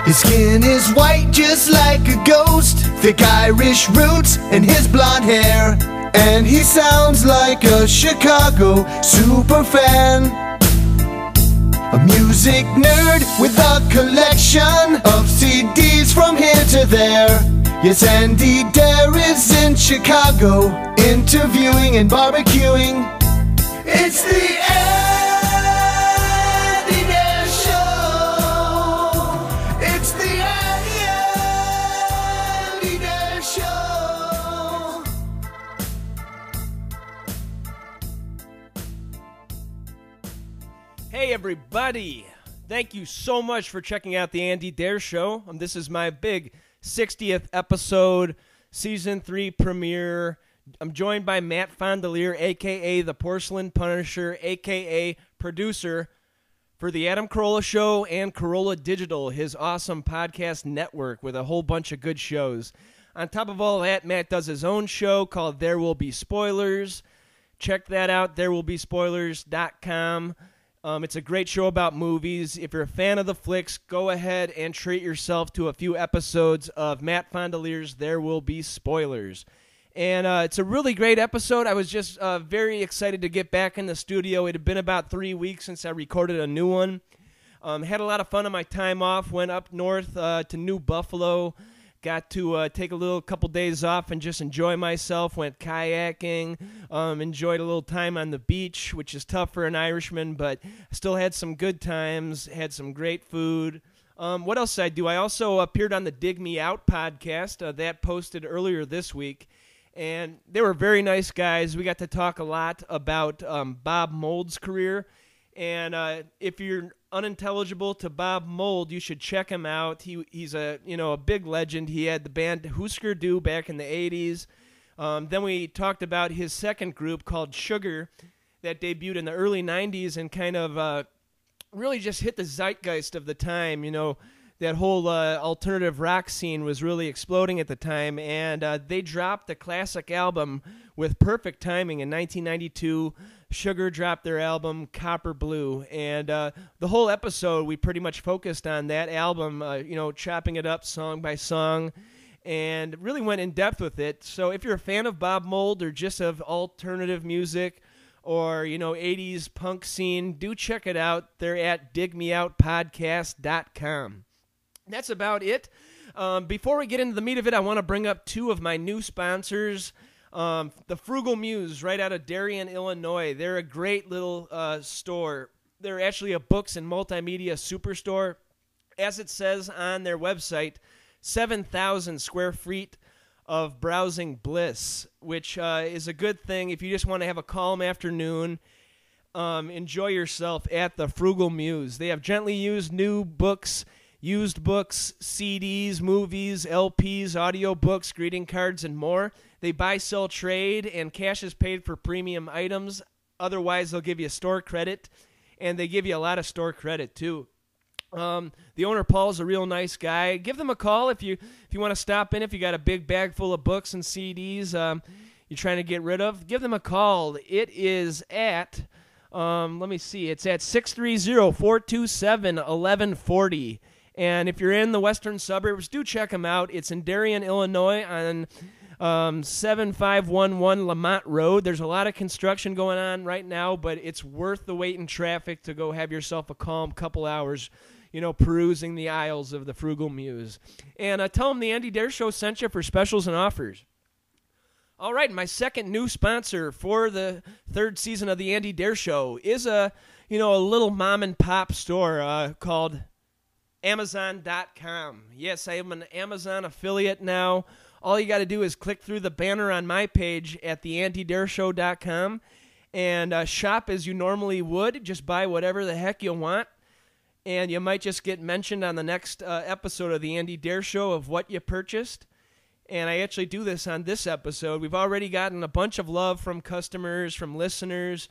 His skin is white just like a ghost, thick Irish roots and his blonde hair. And he sounds like a Chicago superfan, a music nerd with a collection of CDs from here to there. Yes, Andy Dare is in Chicago, interviewing and barbecuing. It's the Andy Dare Show. It's the Andy Dare Show. Hey everybody, thank you so much for checking out the Andy Dare Show. This is my big 60th episode, season 3 premiere. I'm joined by Matt Fondiler, a.k.a. the Porcelain Punisher, a.k.a. producer for the Adam Carolla Show and Carolla Digital, his awesome podcast network with a whole bunch of good shows. On top of all that, Matt does his own show called There Will Be Spoilers. Check that out, therewillbespoilers.com. It's a great show about movies. If you're a fan of the flicks, go ahead and treat yourself to a few episodes of Matt Fondiler's There Will Be Spoilers. And it's a really great episode. I was just very excited to get back in the studio. It had been about 3 weeks since I recorded a new one. Had a lot of fun on my time off. Went up north to New Buffalo. Got to take a couple days off and just enjoy myself. Went kayaking. Enjoyed a little time on the beach, which is tough for an Irishman, but still had some good times. Had some great food. What else did I do? I also appeared on the Dig Me Out podcast. That posted earlier this week. And they were very nice guys. We got to talk a lot about Bob Mould's career. And if you're unintelligible to Bob Mould, you should check him out. He's a big legend. He had the band Husker Du back in the 80s. Then we talked about his second group called Sugar that debuted in the early 90s and kind of really just hit the zeitgeist of the time. You know, that whole alternative rock scene was really exploding at the time. And they dropped a classic album with perfect timing in 1992. Sugar dropped their album Copper Blue, and the whole episode we pretty much focused on that album, chopping it up song by song, and really went in depth with it. So if you're a fan of Bob Mould or just of alternative music or 80s punk scene, do check it out. They're at digmeoutpodcast.com. That's about it. Before we get into the meat of it, I want to bring up two of my new sponsors. The Frugal Muse, right out of Darien, Illinois. They're a great little store. They're actually a books and multimedia superstore. As it says on their website, 7,000 square feet of browsing bliss, which is a good thing if you just want to have a calm afternoon. Enjoy yourself at the Frugal Muse. They have gently used new books, used books, CDs, movies, LPs, audiobooks, greeting cards, and more. They buy, sell, trade, and cash is paid for premium items. Otherwise, they'll give you store credit, and they give you a lot of store credit, too. The owner, Paul, is a real nice guy. Give them a call if you want to stop in, if you got a big bag full of books and CDs you're trying to get rid of. Give them a call. It is at, it's at 630-427-1140. And if you're in the western suburbs, do check them out. It's in Darien, Illinois on 7511 Lamont Road. There's a lot of construction going on right now, but it's worth the wait in traffic to go have yourself a calm couple hours, perusing the aisles of the Frugal Muse. And tell them the Andy Dare Show sent you for specials and offers. All right, my second new sponsor for the third season of the Andy Dare Show is a little mom and pop store called Amazon.com. Yes, I am an Amazon affiliate now. All you got to do is click through the banner on my page at theandydareshow.com and shop as you normally would. Just buy whatever the heck you want, and you might just get mentioned on the next episode of the Andy Dare Show of what you purchased. And I actually do this on this episode. We've already gotten a bunch of love from customers, from listeners,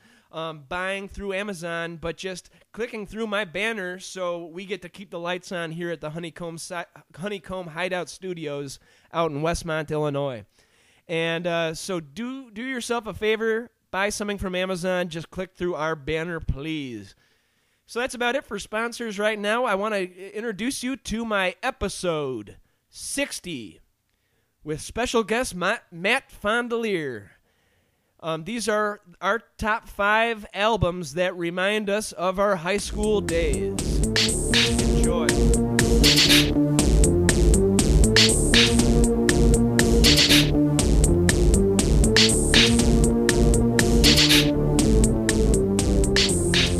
buying through Amazon, but just clicking through my banner so we get to keep the lights on here at the Honeycomb Hideout Studios out in Westmont, Illinois. And so do yourself a favor, buy something from Amazon, just click through our banner, please. So that's about it for sponsors right now. I want to introduce you to my episode 60 with special guest Matt Fondiler. These are our top 5 albums that remind us of our high school days. Enjoy.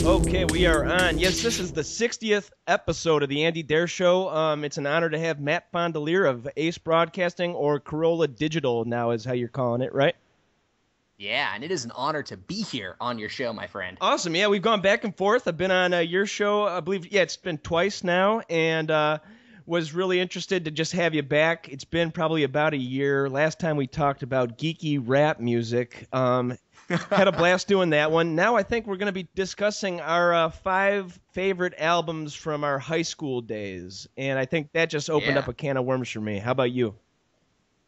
Okay, we are on. Yes, this is the 60th episode of the Andy Dare Show. It's an honor to have Matt Fondiler of Ace Broadcasting, or Corolla Digital now is how you're calling it, right? Yeah, and it is an honor to be here on your show, my friend. Awesome. Yeah, we've gone back and forth. I've been on your show, I believe, it's been twice now, and was really interested to just have you back. It's been probably about a year. Last time we talked about geeky rap music. Had a blast doing that one. Now I think we're going to be discussing our 5 favorite albums from our high school days, and I think that just opened up a can of worms for me. How about you?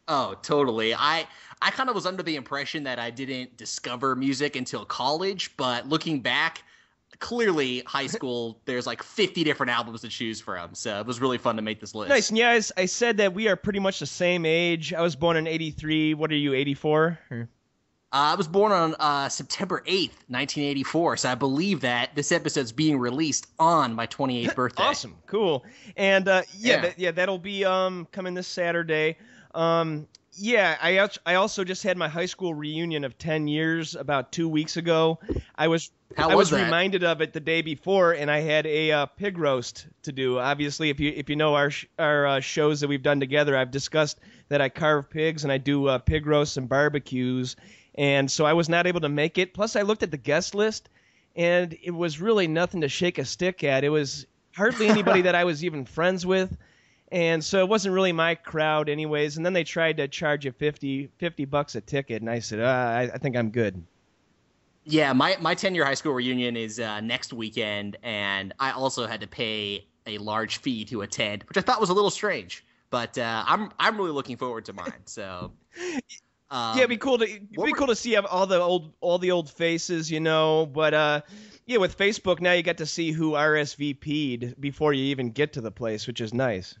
Oh, totally. I kind of was under the impression that I didn't discover music until college, but looking back, clearly high school, there's like 50 different albums to choose from, so it was really fun to make this list. Nice. And yeah, I said that we are pretty much the same age. I was born in 83. What are you, 84? I was born on September 8th, 1984, so I believe that this episode's being released on my 28th birthday. Awesome. Cool. And that'll be coming this Saturday. I also just had my high school reunion of 10 years about 2 weeks ago. I was reminded of it the day before, and I had a pig roast to do. Obviously, if you know our shows that we've done together, I've discussed that I carve pigs and I do pig roasts and barbecues, and so I was not able to make it. Plus, I looked at the guest list, and it was really nothing to shake a stick at. It was hardly anybody that I was even friends with. And so it wasn't really my crowd anyways. And then they tried to charge you $50 a ticket. And I said, I think I'm good. Yeah, my 10-year high school reunion is next weekend. And I also had to pay a large fee to attend, which I thought was a little strange. But I'm really looking forward to mine. So it'd be cool to see all the old faces, you know. But with Facebook now, you get to see who RSVP'd before you even get to the place, which is nice.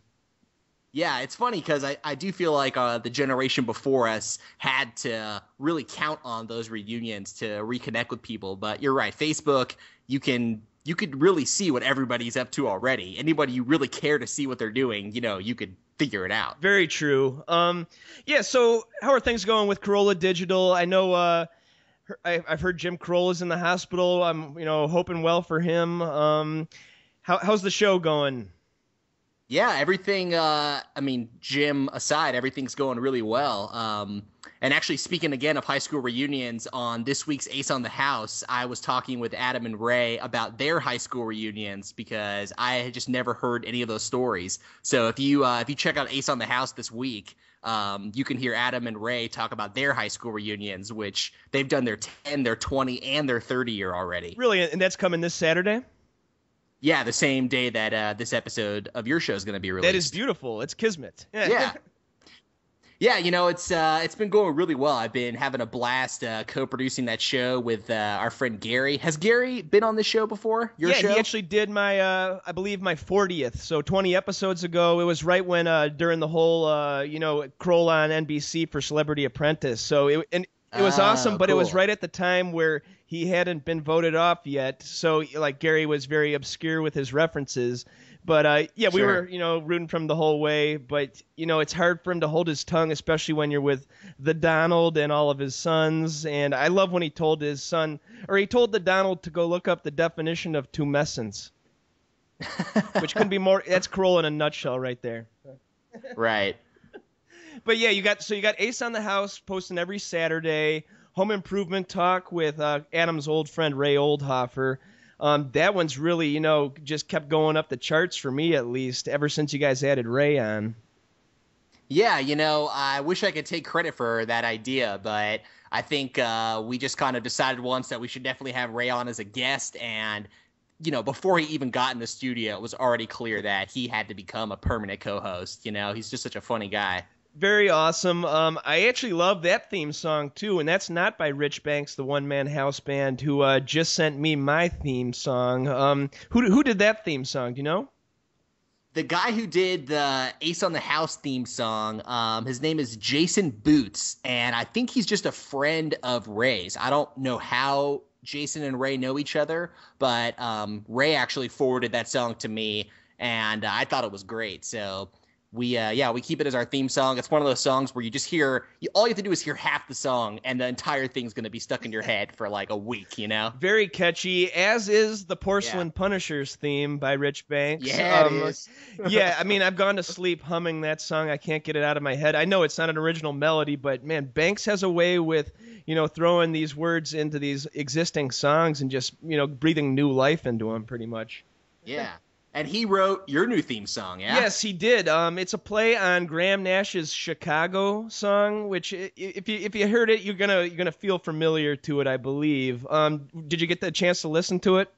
Yeah, it's funny because I do feel like the generation before us had to really count on those reunions to reconnect with people. But you're right, Facebook, you could really see what everybody's up to already. Anybody you really care to see what they're doing, you could figure it out. Very true. So how are things going with Corolla Digital? I know I've heard Jim Corolla's in the hospital. I'm hoping well for him. How's the show going? Yeah, everything, Jim aside, everything's going really well. And actually, speaking again of high school reunions, on this week's Ace on the House, I was talking with Adam and Ray about their high school reunions because I had just never heard any of those stories. So if you check out Ace on the House this week, you can hear Adam and Ray talk about their high school reunions, which they've done their 10, their 20, and their 30 year already. Really? And that's coming this Saturday? Yeah, the same day that this episode of your show is going to be released. That is beautiful. It's kismet. Yeah. Yeah, it's been going really well. I've been having a blast co-producing that show with our friend Gary. Has Gary been on this show before? Your show? Yeah, he actually did my, I believe, my 40th. So 20 episodes ago, it was right when during the whole, Kroll on NBC for Celebrity Apprentice. So it was awesome, but cool. It was right at the time where he hadn't been voted off yet. So, Gary was very obscure with his references. But, we were, rooting from the whole way. But, it's hard for him to hold his tongue, especially when you're with the Donald and all of his sons. And I love when he told he told the Donald to go look up the definition of tumescence, which couldn't be more. That's Kroll in a nutshell right there. Right. But yeah, you got Ace on the House posting every Saturday. Home Improvement Talk with Adam's old friend Ray Oldhofer. That one's really, just kept going up the charts for me at least ever since you guys added Ray on. Yeah, I wish I could take credit for that idea, but I think we just kind of decided once that we should definitely have Ray on as a guest, and before he even got in the studio, it was already clear that he had to become a permanent co-host. He's just such a funny guy. Very awesome. I actually love that theme song too, and that's not by Rich Banks, the one-man house band, who just sent me my theme song. Who did that theme song? Do you know? The guy who did the Ace on the House theme song, his name is Jason Boots, and I think he's just a friend of Ray's. I don't know how Jason and Ray know each other, but Ray actually forwarded that song to me, and I thought it was great. So we keep it as our theme song. It's one of those songs where you just hear, all you have to do is hear half the song, and the entire thing's going to be stuck in your head for like a week, you know? Very catchy, as is the Porcelain Punishers theme by Rich Banks. Yeah, it is. Yeah, I mean, I've gone to sleep humming that song. I can't get it out of my head. I know it's not an original melody, but man, Banks has a way with, throwing these words into these existing songs and just, breathing new life into them pretty much. Yeah. And he wrote your new theme song, yeah? Yes, he did. It's a play on Graham Nash's Chicago song, which if you heard it, you're gonna feel familiar to it, I believe. Did you get the chance to listen to it?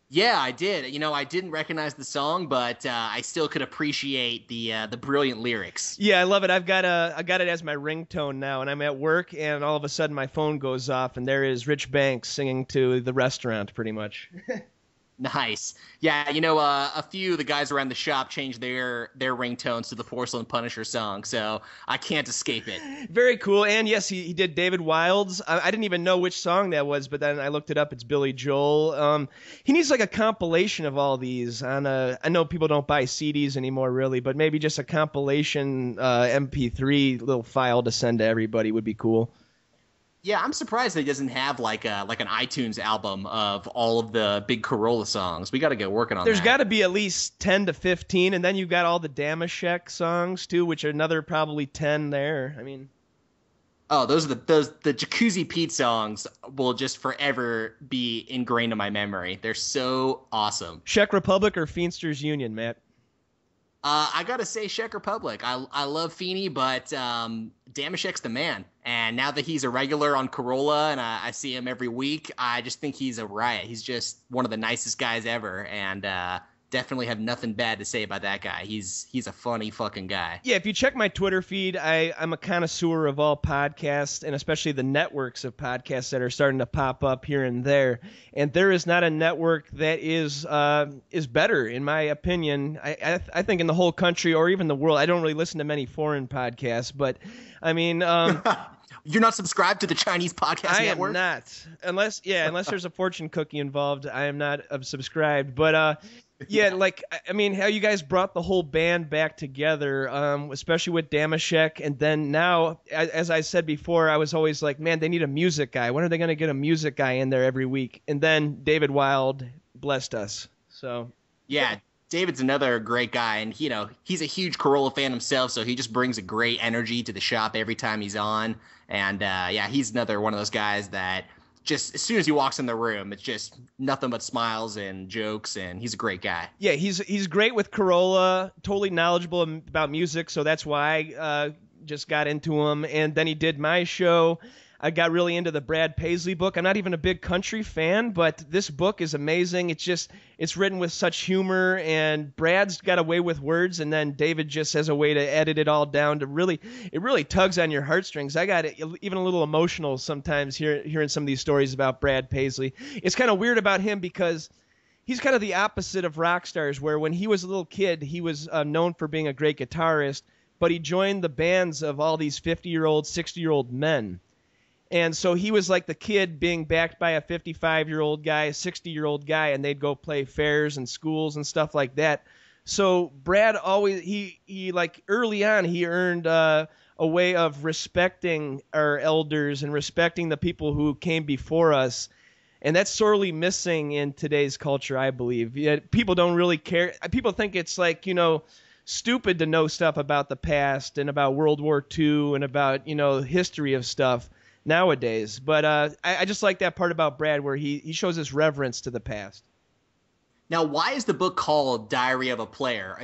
Yeah, I did. I didn't recognize the song, but I still could appreciate the brilliant lyrics. Yeah, I love it. I got it as my ringtone now, and I'm at work, and all of a sudden my phone goes off, and there is Rich Banks singing to the restaurant, pretty much. Nice. Yeah, a few of the guys around the shop changed their ringtones to the Porcelain Punisher song, so I can't escape it. Very cool. And yes, he did David Wild's. I didn't even know which song that was, but then I looked it up. It's Billy Joel. He needs like a compilation of all these on I know people don't buy CDs anymore really, but maybe just a compilation MP3 little file to send to everybody would be cool. Yeah, I'm surprised that he doesn't have like an iTunes album of all of the big Corolla songs. We got to get working on There's that. got to be at least 10 to 15, and then you've got all the Damashek songs too, which are another probably 10 there. I mean, those are the Jacuzzi Pete songs will just forever be ingrained in my memory. They're so awesome. Czech Republic or Feasters Union, Matt? I gotta say Czech Republic. I love Feeney, but Damashek's the man. And now that he's a regular on Corolla and I see him every week, I just think he's a riot. He's just one of the nicest guys ever, and definitely have nothing bad to say about that guy. He's a funny fucking guy. Yeah, if you check my Twitter feed, I'm a connoisseur of all podcasts, and especially the networks of podcasts that are starting to pop up here and there. And there is not a network that is better, in my opinion. I think in the whole country or even the world. I don't really listen to many foreign podcasts, but I mean, you're not subscribed to the Chinese podcast network? I am not, unless there's a fortune cookie involved. I am not subscribed, but. Yeah, I mean, how you guys brought the whole band back together, especially with Damashek, and then now, as I said before, I was always like, man, they need a music guy. When are they going to get a music guy in there every week? And then David Wild blessed us. So yeah, David's another great guy, and he's a huge Corolla fan himself, so he just brings a great energy to the shop every time he's on. And he's another one of those guys that just as soon as he walks in the room, it's just nothing but smiles and jokes, and he's a great guy. Yeah, he's great with Corolla, totally knowledgeable about music, so that's why I just got into him. And then he did my show. I got really into the Brad Paisley book. I'm not even a big country fan, but this book is amazing. It's written with such humor, and Brad's got a way with words, and then David just has a way to edit it all down to it really tugs on your heartstrings. I got even a little emotional sometimes hearing some of these stories about Brad Paisley. It's kind of weird about him because he's kind of the opposite of rock stars, where when he was a little kid, he was known for being a great guitarist, but he joined the bands of all these 50-year-old, 60-year-old men. And so he was like the kid being backed by a 55-year-old guy, a 60-year-old guy, and they'd go play fairs and schools and stuff like that. So Brad always, he like early on, he earned a way of respecting our elders and respecting the people who came before us. And that's sorely missing in today's culture, I believe. People don't really care. People think it's like, stupid to know stuff about the past and about World War II and about, history of stuff nowadays. But I just like that part about Brad where he shows his reverence to the past. Now, why is the book called Diary of a Player?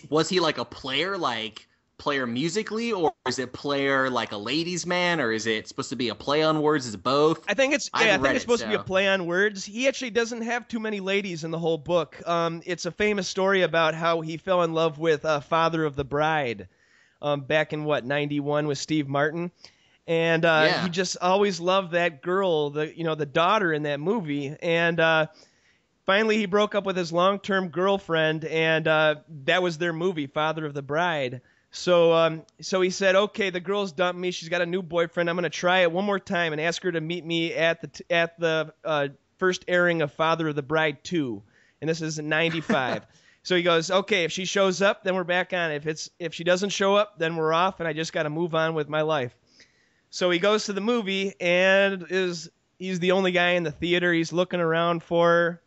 Was he like a player, like player musically, or is it player like a ladies' man, or is it supposed to be a play on words? Is it both? I think it's supposed to be a play on words. He actually doesn't have too many ladies in the whole book. It's a famous story about how he fell in love with Father of the Bride. back in, 91 with Steve Martin. And Yeah. he just always loved that girl, the daughter in that movie. And finally, he broke up with his long-term girlfriend, and that was their movie, Father of the Bride. So he said, okay, the girl's dumped me. She's got a new boyfriend. I'm going to try it one more time and ask her to meet me at the first airing of Father of the Bride 2. And this is in 95. So he goes, okay, if she shows up, then we're back on. If she doesn't show up, then we're off, and I just got to move on with my life. So he goes to the movie, and he's the only guy in the theater. He's looking around for her.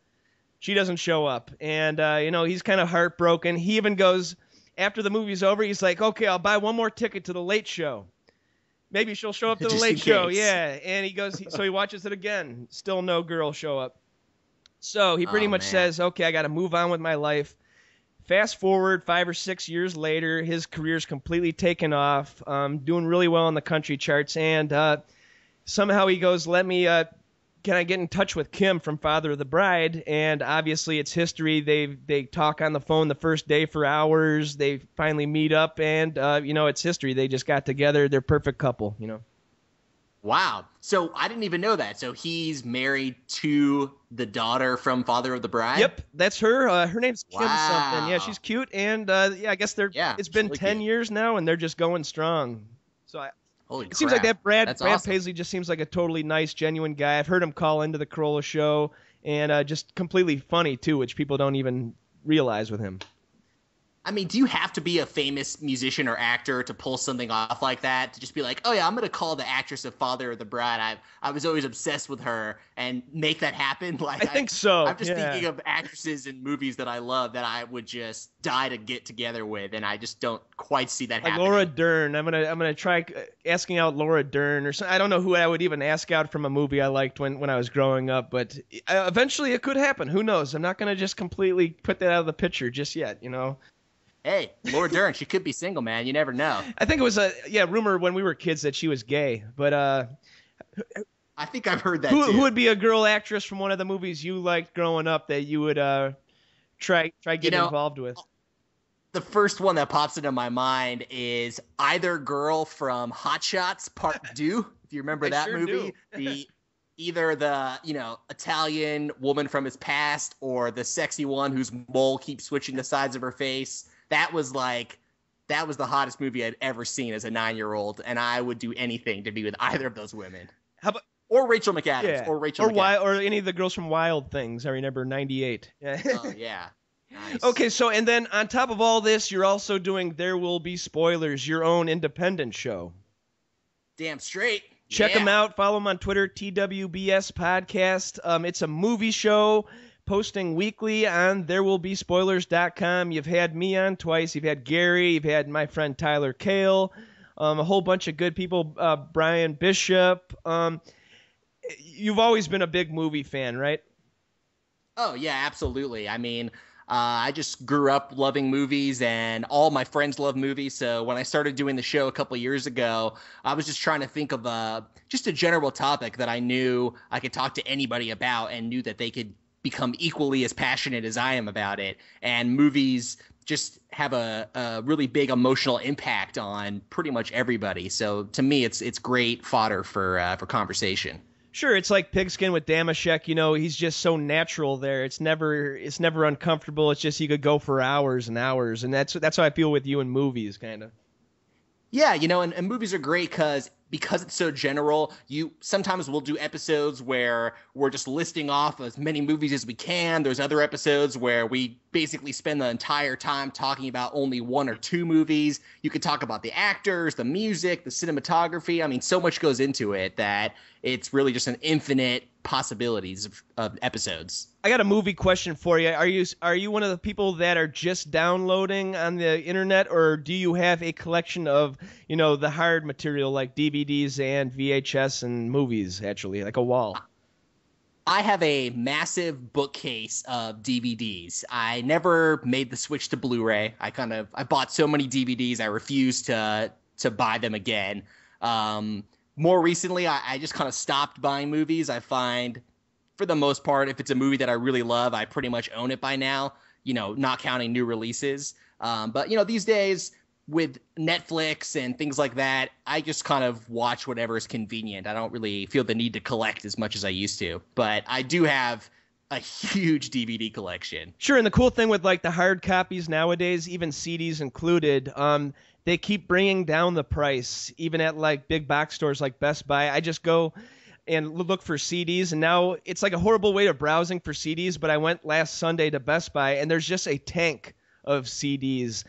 She doesn't show up. And, he's kind of heartbroken. He even goes, after the movie's over, he's like, okay, I'll buy one more ticket to the late show. Maybe she'll show up to the late show. Yeah. And he goes, so he watches it again. Still no girl show up. So he pretty much says, okay, I got to move on with my life. Fast forward 5 or 6 years later, his career's completely taken off, doing really well on the country charts. And somehow he goes, can I get in touch with Kim from Father of the Bride? And obviously it's history. They talk on the phone the first day for hours. They finally meet up, and it's history. They just got together. They're a perfect couple, Wow. So I didn't even know that. So he's married to the daughter from Father of the Bride? Yep, that's her. Her name's Kim Wow. something. Yeah, she's cute, and I guess it's been really 10 cute. years now, and they're just going strong. So Holy it seems like crap. that Brad awesome. Paisley just seems like a totally nice, genuine guy. I've heard him call into the Corolla show, and just completely funny, too, which people don't even realize with him. I mean, do you have to be a famous musician or actor to pull something off like that? To just be like, oh yeah, I'm going to call the actress of Father of the Bride. I was always obsessed with her, and make that happen? Like, I think so. I'm just thinking of actresses in movies that I love that I would just die to get together with, and I just don't quite see that Like happening. Laura Dern. I'm gonna try asking out Laura Dern or something. I don't know who I would even ask out from a movie I liked when I was growing up, but eventually it could happen. Who knows? I'm not gonna just completely put that out of the picture just yet. Hey, Laura Dern, she could be single, man. You never know. I think it was a rumor when we were kids that she was gay, but I think I've heard that who too. would be a girl actress from one of the movies you liked growing up that you would try getting involved with? The first one that pops into my mind is either girl from Hot Shots Part 2, if you remember that sure movie. Either the, Italian woman from his past, or the sexy one whose mole keeps switching the sides of her face. That was the hottest movie I'd ever seen as a 9-year-old, and I would do anything to be with either of those women. How about Or Rachel McAdams. or any of the girls from Wild Things? I remember 98. Oh yeah. Nice. Okay, so and then on top of all this, you're also doing There Will Be Spoilers, your own independent show. Damn straight. Check Yeah. them out. Follow them on Twitter, TWBS Podcast. It's a movie show posting weekly on therewillbespoilers.com. You've had me on twice. You've had Gary. You've had my friend Tyler Kale. A whole bunch of good people. Brian Bishop. You've always been a big movie fan, right? Oh, yeah, absolutely. I mean, I just grew up loving movies, and all my friends love movies. So when I started doing the show a couple years ago, I was just trying to think of just a general topic that I knew I could talk to anybody about, and knew that they could become equally as passionate as I am about it. And movies just have a really big emotional impact on pretty much everybody. So to me, it's great fodder for conversation. Sure, it's like Pigskin with Damashek. He's just so natural there. It's never uncomfortable. It's just you could go for hours and hours, and that's how I feel with you in movies, kind of. Yeah, and movies are great because it's so general. Sometimes we'll do episodes where we're just listing off as many movies as we can. There's other episodes where we basically spend the entire time talking about only one or two movies. You could talk about the actors, the music, the cinematography. I mean, so much goes into it that it's really just an infinite possibilities of episodes. I got a movie question for you. Are you one of the people that are just downloading on the internet, or do you have a collection of, the hard material like DVDs and VHS and movies, actually, like a wall? I have a massive bookcase of DVDs. I never made the switch to Blu-ray. I bought so many DVDs, I refused to buy them again. More recently, I just kind of stopped buying movies. I find, for the most part, if it's a movie that I really love, I pretty much own it by now, not counting new releases. But, these days, with Netflix and things like that, I just kind of watch whatever is convenient. I don't really feel the need to collect as much as I used to, but I do have a huge DVD collection. Sure, and the cool thing with like the hard copies nowadays, even CDs included, they keep bringing down the price, even at like big box stores like Best Buy. I just go and look for CDs, and now it's like a horrible way of browsing for CDs, but I went last Sunday to Best Buy, and there's just a tank of CDs.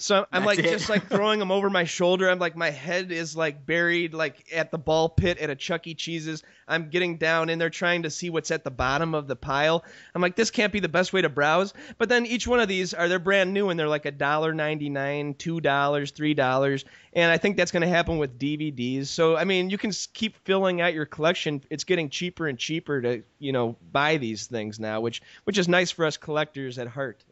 So I'm like just like throwing them over my shoulder. I'm like, my head is like buried like at the ball pit at a Chuck E. Cheese's. I'm getting down in there trying to see what's at the bottom of the pile. I'm like, this can't be the best way to browse. But then each one of these they're brand new and they're like $1.99, $2, $3. And I think that's going to happen with DVDs. So, I mean, you can keep filling out your collection. It's getting cheaper and cheaper to, buy these things now, which is nice for us collectors at heart,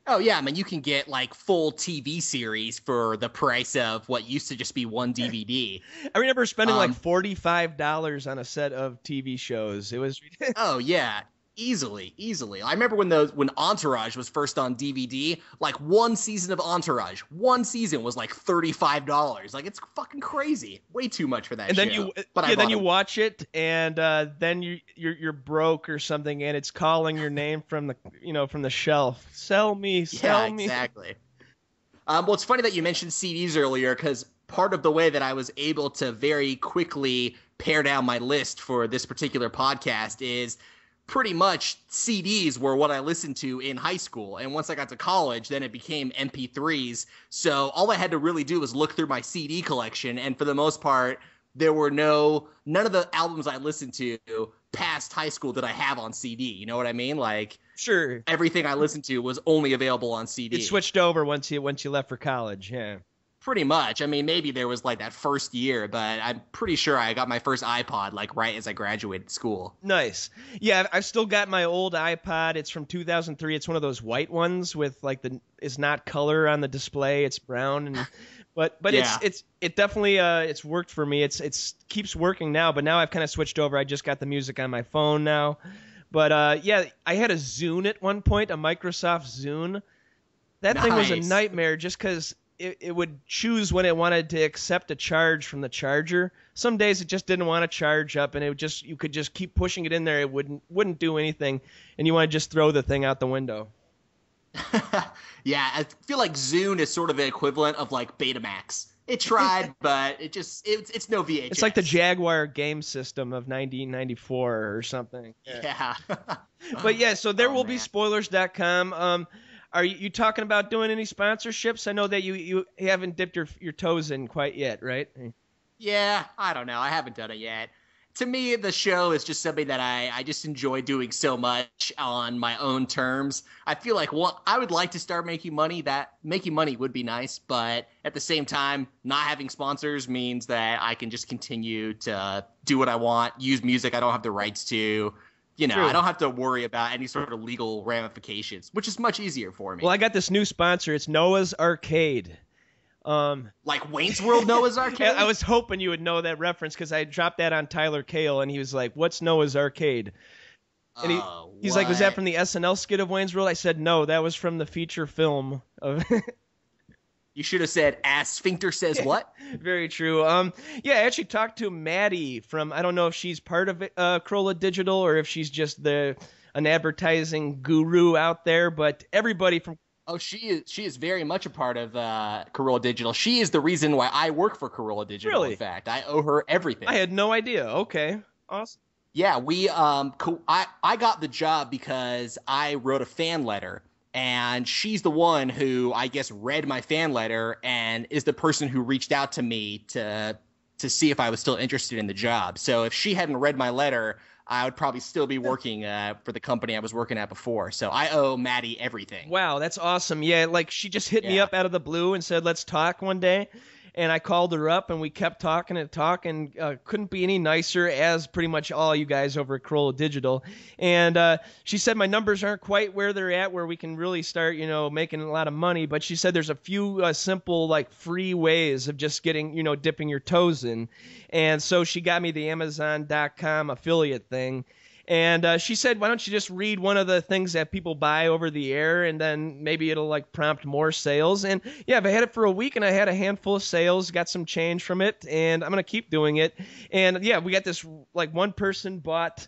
Oh, yeah. I mean, you can get like full TV series for the price of what used to just be one DVD. I remember spending like $45 on a set of TV shows. It was. Oh, yeah. Easily. I remember when Entourage was first on DVD, like one season of Entourage, one season was like $35. Like, it's fucking crazy. Way too much for that and show. Then you watch it, and then you're broke or something, and it's calling your name from the shelf. Sell me. Yeah, exactly. Well, it's funny that you mentioned CDs earlier, because part of the way that I was able to very quickly pare down my list for this particular podcast is pretty much CDs were what I listened to in high school. And once I got to college, then it became MP3s. So all I had to really do was look through my CD collection. And for the most part, there were none of the albums I listened to past high school that I have on CD. You know what I mean? Like, sure, everything I listened to was only available on CD. It switched over once you left for college. Yeah. Pretty much. I mean, maybe there was like that first year, but I'm pretty sure I got my first iPod like right as I graduated school. Nice. Yeah, I've still got my old iPod. It's from 2003. It's one of those white ones with like it's not color on the display. It's brown and but yeah. It definitely it's worked for me. It's keeps working now, but now I've kind of switched over. I just got the music on my phone now. But yeah, I had a Zune at one point, a Microsoft Zune. That thing was a nightmare just because it would choose when it wanted to accept a charge from the charger. Some days it just didn't want to charge up, and you could just keep pushing it in there. It wouldn't do anything, and you want to just throw the thing out the window. Yeah, I feel like Zune is sort of the equivalent of like Betamax. It tried, but it's no VHS. It's like the Jaguar game system of 1994 or something. Yeah. But yeah, so there will be spoilers.com. Are you talking about doing any sponsorships? I know that you haven't dipped your toes in quite yet, right? Yeah, I don't know. I haven't done it yet. To me, the show is just something that I just enjoy doing so much on my own terms. I feel like I would like to start making money. That making money would be nice, but at the same time, not having sponsors means that I can just continue to do what I want, use music I don't have the rights to. True. I don't have to worry about any sort of legal ramifications, which is much easier for me. Well, I got this new sponsor. It's Noah's Arcade. Like Wayne's World Noah's Arcade? I was hoping you would know that reference because I dropped that on Tyler Cale, and he was like, "What's Noah's Arcade?" And he's like, "Was that from the SNL skit of Wayne's World?" I said, "No, that was from the feature film of." You should have said, "Ass Sphincter says what?" Very true. Yeah, I actually talked to Maddie from, I don't know if she's part of Corolla Digital or if she's just an advertising guru out there, but everybody from... Oh, she is very much a part of Corolla Digital. She is the reason why I work for Corolla Digital, really? In fact. I owe her everything. I had no idea. Okay. Awesome. Yeah, I got the job because I wrote a fan letter. And she's the one who, I guess, read my fan letter and is the person who reached out to me to see if I was still interested in the job. So if she hadn't read my letter, I would probably still be working for the company I was working at before. So I owe Maddie everything. Wow, that's awesome. Yeah, like she just hit me up out of the blue and said, let's talk one day. And I called her up, and we kept talking and talking. Couldn't be any nicer, as pretty much all you guys over at Corolla Digital. And she said my numbers aren't quite where they're at, where we can really start, making a lot of money. But she said there's a few simple, like, free ways of just getting, dipping your toes in. And so she got me the Amazon.com affiliate thing. And she said, why don't you just read one of the things that people buy over the air, and then maybe it'll like prompt more sales. And yeah, I've had it for a week, and I had a handful of sales, got some change from it, and I'm going to keep doing it. And yeah, we got this, like one person bought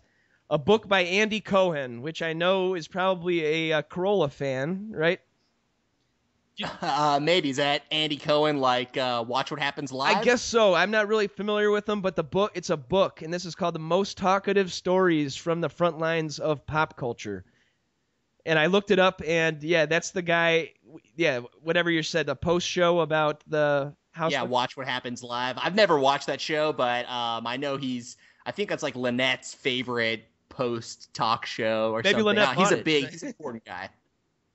a book by Andy Cohen, which I know is probably a Corolla fan, right? Maybe. Is that Andy Cohen, like Watch What Happens Live? I guess so. I'm not really familiar with him, but it's a book, and this is called The Most Talkative Stories from the Front Lines of Pop Culture. And I looked it up, and yeah, that's the guy, yeah, whatever you said, the post show about the house. Yeah, Watch What Happens Live. I've never watched that show, but I know I think that's like Lynette's favorite post talk show or maybe something. Lynette He's he's an important guy.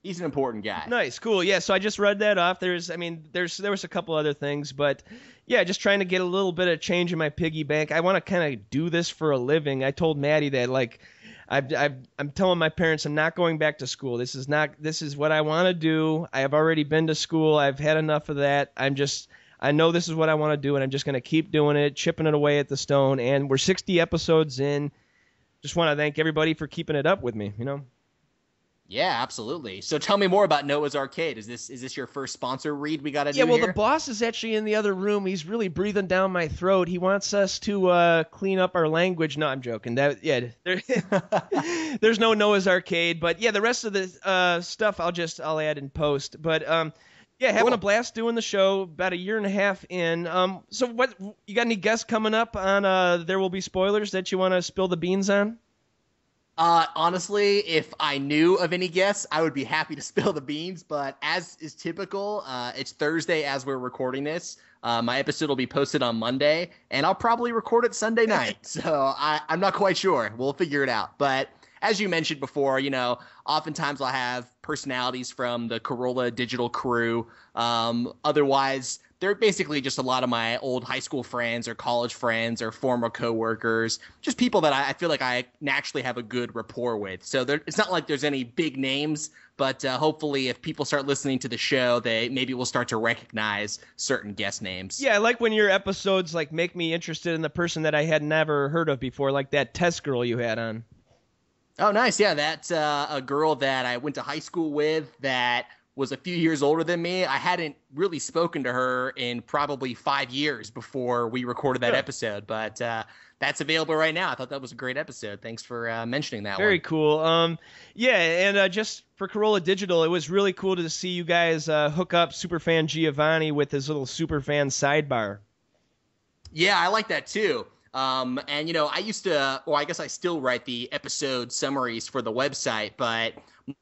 He's an important guy. Nice, cool. Yeah, so I just read that off. There was a couple other things, but yeah, just trying to get a little bit of change in my piggy bank. I want to kind of do this for a living. I told Maddie that, like, I'm telling my parents I'm not going back to school. This is what I want to do. I have already been to school. I've had enough of that. I know this is what I want to do, and I'm just going to keep doing it, chipping it away at the stone. And we're 60 episodes in. Just want to thank everybody for keeping it up with me, you know? Yeah, absolutely. So tell me more about Noah's Arcade. Is this your first sponsor read we got to do Yeah, well, here? the boss is actually in the other room. He's really breathing down my throat. He wants us to clean up our language. No, I'm joking. There's no Noah's Arcade, but yeah, the rest of the stuff I'll add in post. But yeah, having Cool. a blast doing the show. About a year and a half in. So what you got any guests coming up on? There will be spoilers that you want to spill the beans on? Honestly, if I knew of any guests, I would be happy to spill the beans. But as is typical, it's Thursday as we're recording this. My episode will be posted on Monday, and I'll probably record it Sunday night. So I'm not quite sure. We'll figure it out. But as you mentioned before, oftentimes I'll have personalities from the Corolla Digital crew. Otherwise, they're basically just a lot of my old high school friends or college friends or former coworkers, just people that I feel like I naturally have a good rapport with. So it's not like there's any big names, but hopefully if people start listening to the show, they maybe will start to recognize certain guest names. Yeah, I like when your episodes like make me interested in the person that I had never heard of before, like that test girl you had on. Oh, nice. Yeah, that's a girl that I went to high school with that was a few years older than me. I hadn't really spoken to her in probably 5 years before we recorded that episode, but that's available right now. I thought that was a great episode. Thanks for mentioning that Very one. cool. Yeah, and just for Corolla Digital, it was really cool to see you guys hook up Superfan Giovanni with his little Superfan sidebar. Yeah, I like that too. And I used to, or I guess I still write the episode summaries for the website, but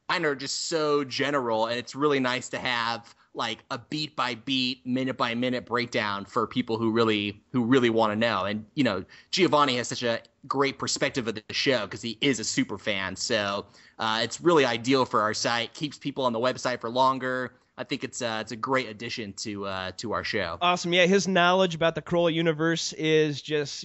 mine are just so general, and it's really nice to have like a beat by beat, minute by minute breakdown for people who really want to know. And Giovanni has such a great perspective of the show because he is a super fan. So it's really ideal for our site. Keeps people on the website for longer. I think it's a great addition to our show. Awesome. Yeah, his knowledge about the Corolla universe is just,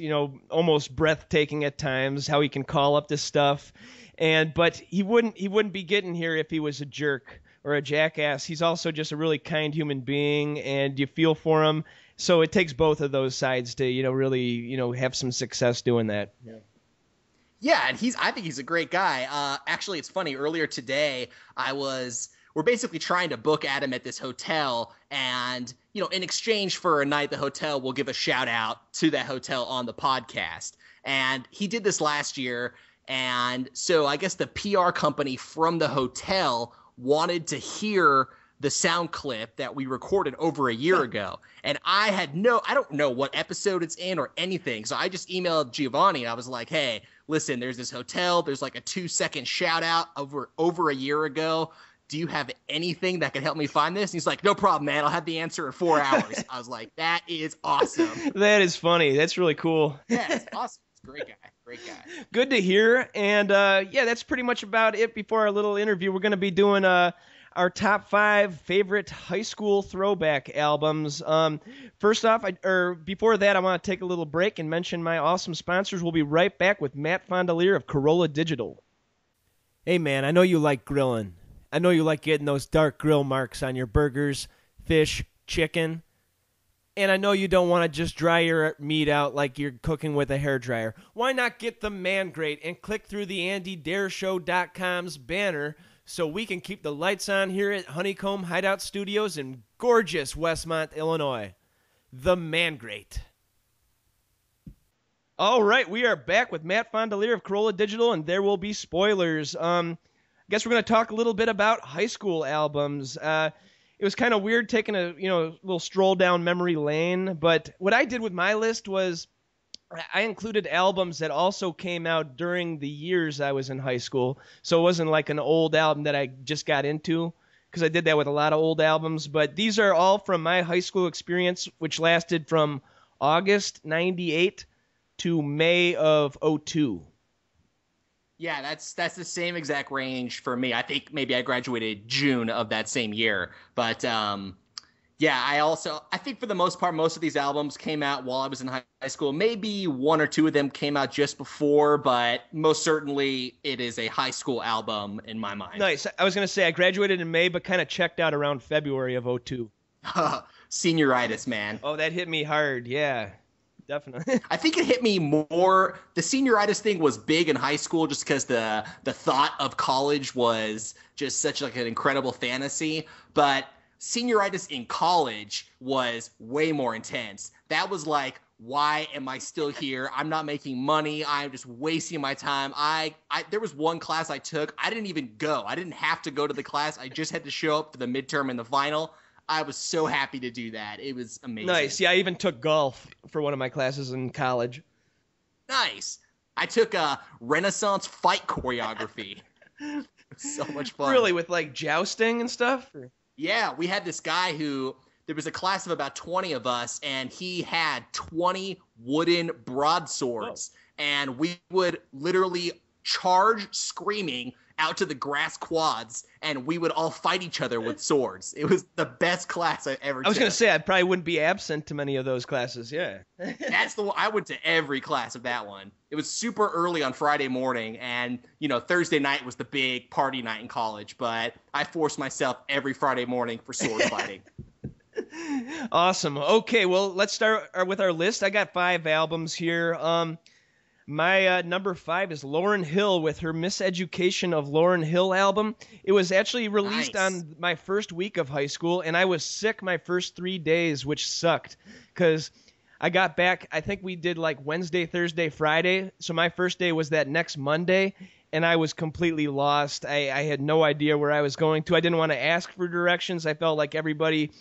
almost breathtaking at times, how he can call up this stuff. But he wouldn't be getting here if he was a jerk or a jackass. He's also just a really kind human being, and you feel for him. So it takes both of those sides to, really, have some success doing that. Yeah, and I think he's a great guy. Actually, it's funny. Earlier today, we're basically trying to book Adam at this hotel, and in exchange for a night, the hotel will give a shout out to that hotel on the podcast. And he did this last year, and so I guess the PR company from the hotel wanted to hear the sound clip that we recorded over a year ago. And I don't know what episode it's in or anything. So I just emailed Giovanni, and I was like, hey, listen, there's this hotel. There's like a 2-second shout out over a year ago. Do you have anything that can help me find this? And he's like, no problem, man. I'll have the answer in 4 hours. I was like, that is awesome. That is funny. That's really cool. Yeah, it's awesome. It's a great guy. Great guy. Good to hear. And yeah, that's pretty much about it before our little interview. We're going to be doing our top 5 favorite high school throwback albums. First off, before that, I want to take a little break and mention my awesome sponsors. We'll be right back with Matt Fondiler of Corolla Digital. Hey, man, I know you like grilling. I know you like getting those dark grill marks on your burgers, fish, chicken. And I know you don't want to just dry your meat out like you're cooking with a hairdryer. Why not get the Man Grate and click through the AndyDareShow.com's banner so we can keep the lights on here at Honeycomb Hideout Studios in gorgeous Westmont, Illinois. The Man Grate. All right, we are back with Matt Fondiler of Corolla Digital, and there will be spoilers. I guess we're going to talk a little bit about high school albums. It was kind of weird taking a little stroll down memory lane, but what I did with my list was I included albums that also came out during the years I was in high school, so it wasn't like an old album that I just got into, because I did that with a lot of old albums, but these are all from my high school experience, which lasted from August 98 to May of 02. Yeah, that's the same exact range for me. I think maybe I graduated June of that same year. But yeah, I think for the most part, most of these albums came out while I was in high school. Maybe one or two of them came out just before, but most certainly it is a high school album in my mind. Nice. I was going to say I graduated in May, but kind of checked out around February of 02. Senioritis, man. Oh, that hit me hard. Yeah. Definitely. I think it hit me more. The senioritis thing was big in high school just because the thought of college was just such like an incredible fantasy. But senioritis in college was way more intense. That was like, why am I still here? I'm not making money. I'm just wasting my time. There was one class I took. I didn't even go. I didn't have to go to the class. I just had to show up for the midterm and the final. I was so happy to do that. It was amazing. Nice. Yeah, I even took golf for one of my classes in college. Nice. I took Renaissance fight choreography. So much fun. Really, with like jousting and stuff? Yeah, we had this guy there was a class of about 20 of us, and he had 20 wooden broadswords. Whoa. And we would literally charge screaming out to the grass quads, and we would all fight each other with swords. It was the best class I ever took. I was going to say, I probably wouldn't be absent to many of those classes, yeah. That's the one. I went to every class of that one. It was super early on Friday morning, and, Thursday night was the big party night in college, but I forced myself every Friday morning for sword fighting. Awesome. Okay, well, let's start with our list. I got 5 albums here. My number 5 is Lauryn Hill with her Miseducation of Lauryn Hill album. It was actually released on my first week of high school, and I was sick my first 3 days, which sucked because I got back, I think we did like Wednesday, Thursday, Friday. So my first day was that next Monday, and I was completely lost. I had no idea where I was going to. I didn't want to ask for directions. I felt like everybody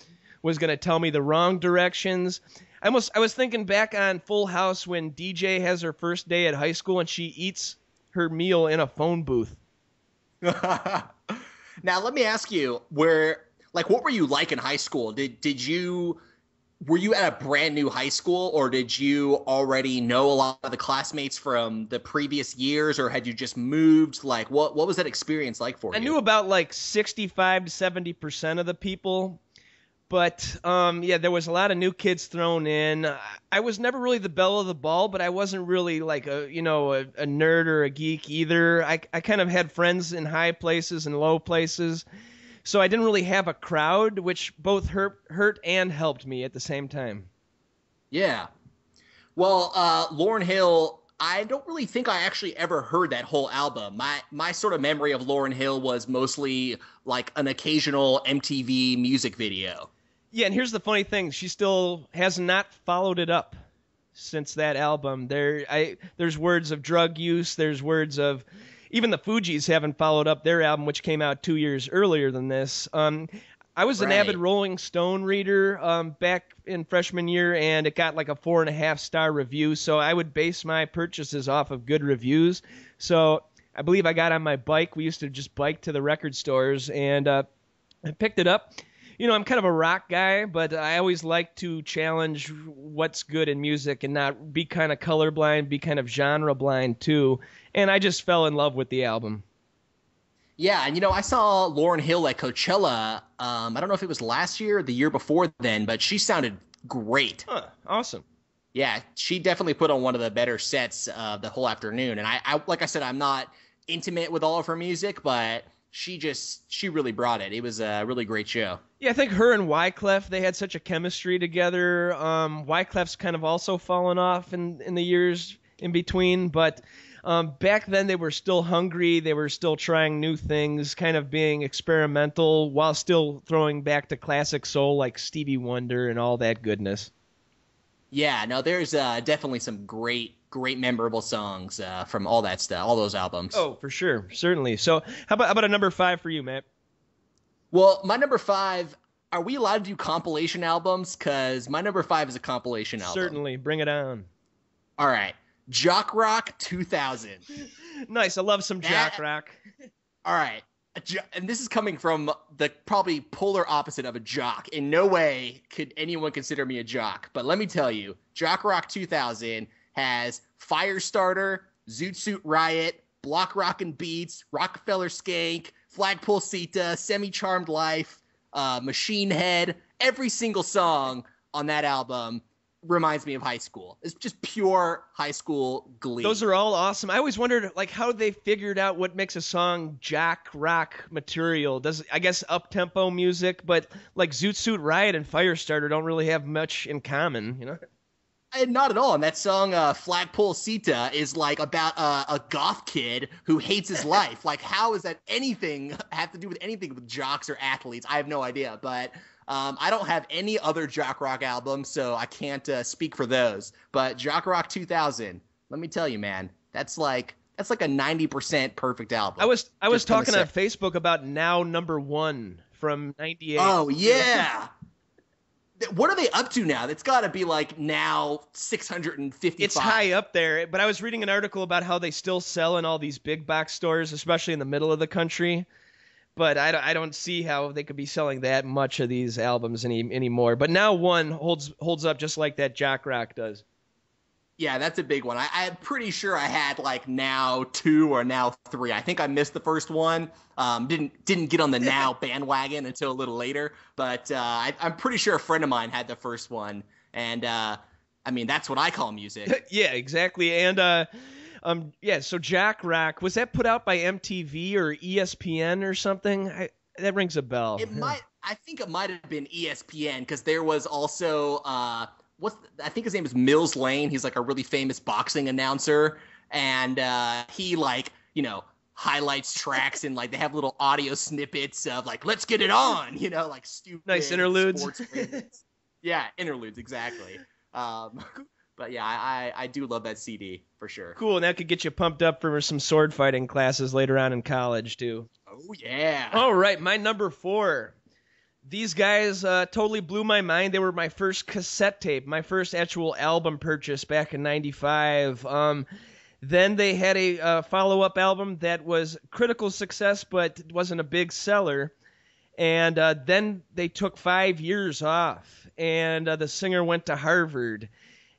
was going to tell me the wrong directions. I was thinking back on Full House when DJ has her first day at high school and she eats her meal in a phone booth. Now, let me ask you, what were you like in high school? Were you at a brand new high school, or did you already know a lot of the classmates from the previous years, or had you just moved? Like, what was that experience like for you? I knew about like 65 to 70% of the people. But, yeah, there was a lot of new kids thrown in. I was never really the belle of the ball, but I wasn't really like a nerd or a geek either. I kind of had friends in high places and low places. So I didn't really have a crowd, which both hurt and helped me at the same time. Yeah. Well, Lauryn Hill, I don't really think I actually ever heard that whole album. My sort of memory of Lauryn Hill was mostly like an occasional MTV music video. Yeah, and here's the funny thing. She still has not followed it up since that album. There's words of drug use. There's words of... Even the Fugees haven't followed up their album, which came out 2 years earlier than this. I was an avid Rolling Stone reader back in freshman year, and it got like a 4.5-star review, so I would base my purchases off of good reviews. So I believe I got on my bike. We used to just bike to the record stores, and I picked it up. I'm kind of a rock guy, but I always like to challenge what's good in music and not be kind of colorblind, be kind of genre blind too. And I just fell in love with the album. Yeah, and I saw Lauryn Hill at Coachella. I don't know if it was last year or the year before then, but she sounded great. Huh, awesome. Yeah, she definitely put on one of the better sets the whole afternoon. And I like I said, I'm not intimate with all of her music, but she really brought it. It was a really great show. Yeah, I think her and Wyclef, they had such a chemistry together. Wyclef's kind of also fallen off in the years in between, but back then they were still hungry. They were still trying new things, kind of being experimental while still throwing back to classic soul like Stevie Wonder and all that goodness. Yeah, no, there's definitely some great memorable songs from all that stuff, all those albums. Oh, for sure, certainly. So how about a number 5 for you, Matt? Well, my number 5, are we allowed to do compilation albums? Because my number 5 is a compilation album. Certainly, bring it on. All right, Jock Rock 2000. Nice, I love some Jock Rock. All right, and this is coming from the probably polar opposite of a jock. In no way could anyone consider me a jock, but let me tell you, Jock Rock 2000 has Firestarter, Zoot Suit Riot, Block Rockin' Beats, Rockefeller Skank, Flagpole Sita, Semi-Charmed Life, Machine Head. Every single song on that album reminds me of high school. It's just pure high school glee. Those are all awesome. I always wondered like how they figured out what makes a song jock rock material. I guess up-tempo music, but like Zoot Suit Riot and Firestarter don't really have much in common, you know? Not at all. And that song, Flagpole Sita, is like about a goth kid who hates his life. Like, how is that have to do with anything with jocks or athletes? I have no idea. But I don't have any other Jock Rock albums, so I can't speak for those. But Jock Rock 2000, let me tell you, man, that's like a 90% perfect album. I was talking on Facebook about Now Number 1 from '98. Oh yeah. What are they up to now? It's got to be like now 655. It's high up there, but I was reading an article about how they still sell in all these big box stores, especially in the middle of the country. But I don't see how they could be selling that much of these albums anymore. But Now 1 holds up just like that Jock Rock does. Yeah, that's a big one. I'm pretty sure I had like Now 2 or Now 3. I think I missed the first one. Didn't get on the Now bandwagon until a little later. But I'm pretty sure a friend of mine had the first one. And I mean, that's what I call music. Yeah, exactly. And so Jock Rock, was that put out by MTV or ESPN or something? That rings a bell. I think it might have been ESPN because there was also I think his name is Mills Lane. He's like a really famous boxing announcer, and he highlights tracks and like they have little audio snippets of like let's get it on, like stupid nice interludes. Sports yeah, interludes exactly. But yeah, I do love that CD for sure. Cool, and that could get you pumped up for some sword fighting classes later on in college too. Oh yeah. All right, my number 4. These guys totally blew my mind. They were my first cassette tape, my first actual album purchase back in '95. Then they had a follow-up album that was critical success, but wasn't a big seller. And then they took 5 years off, and the singer went to Harvard.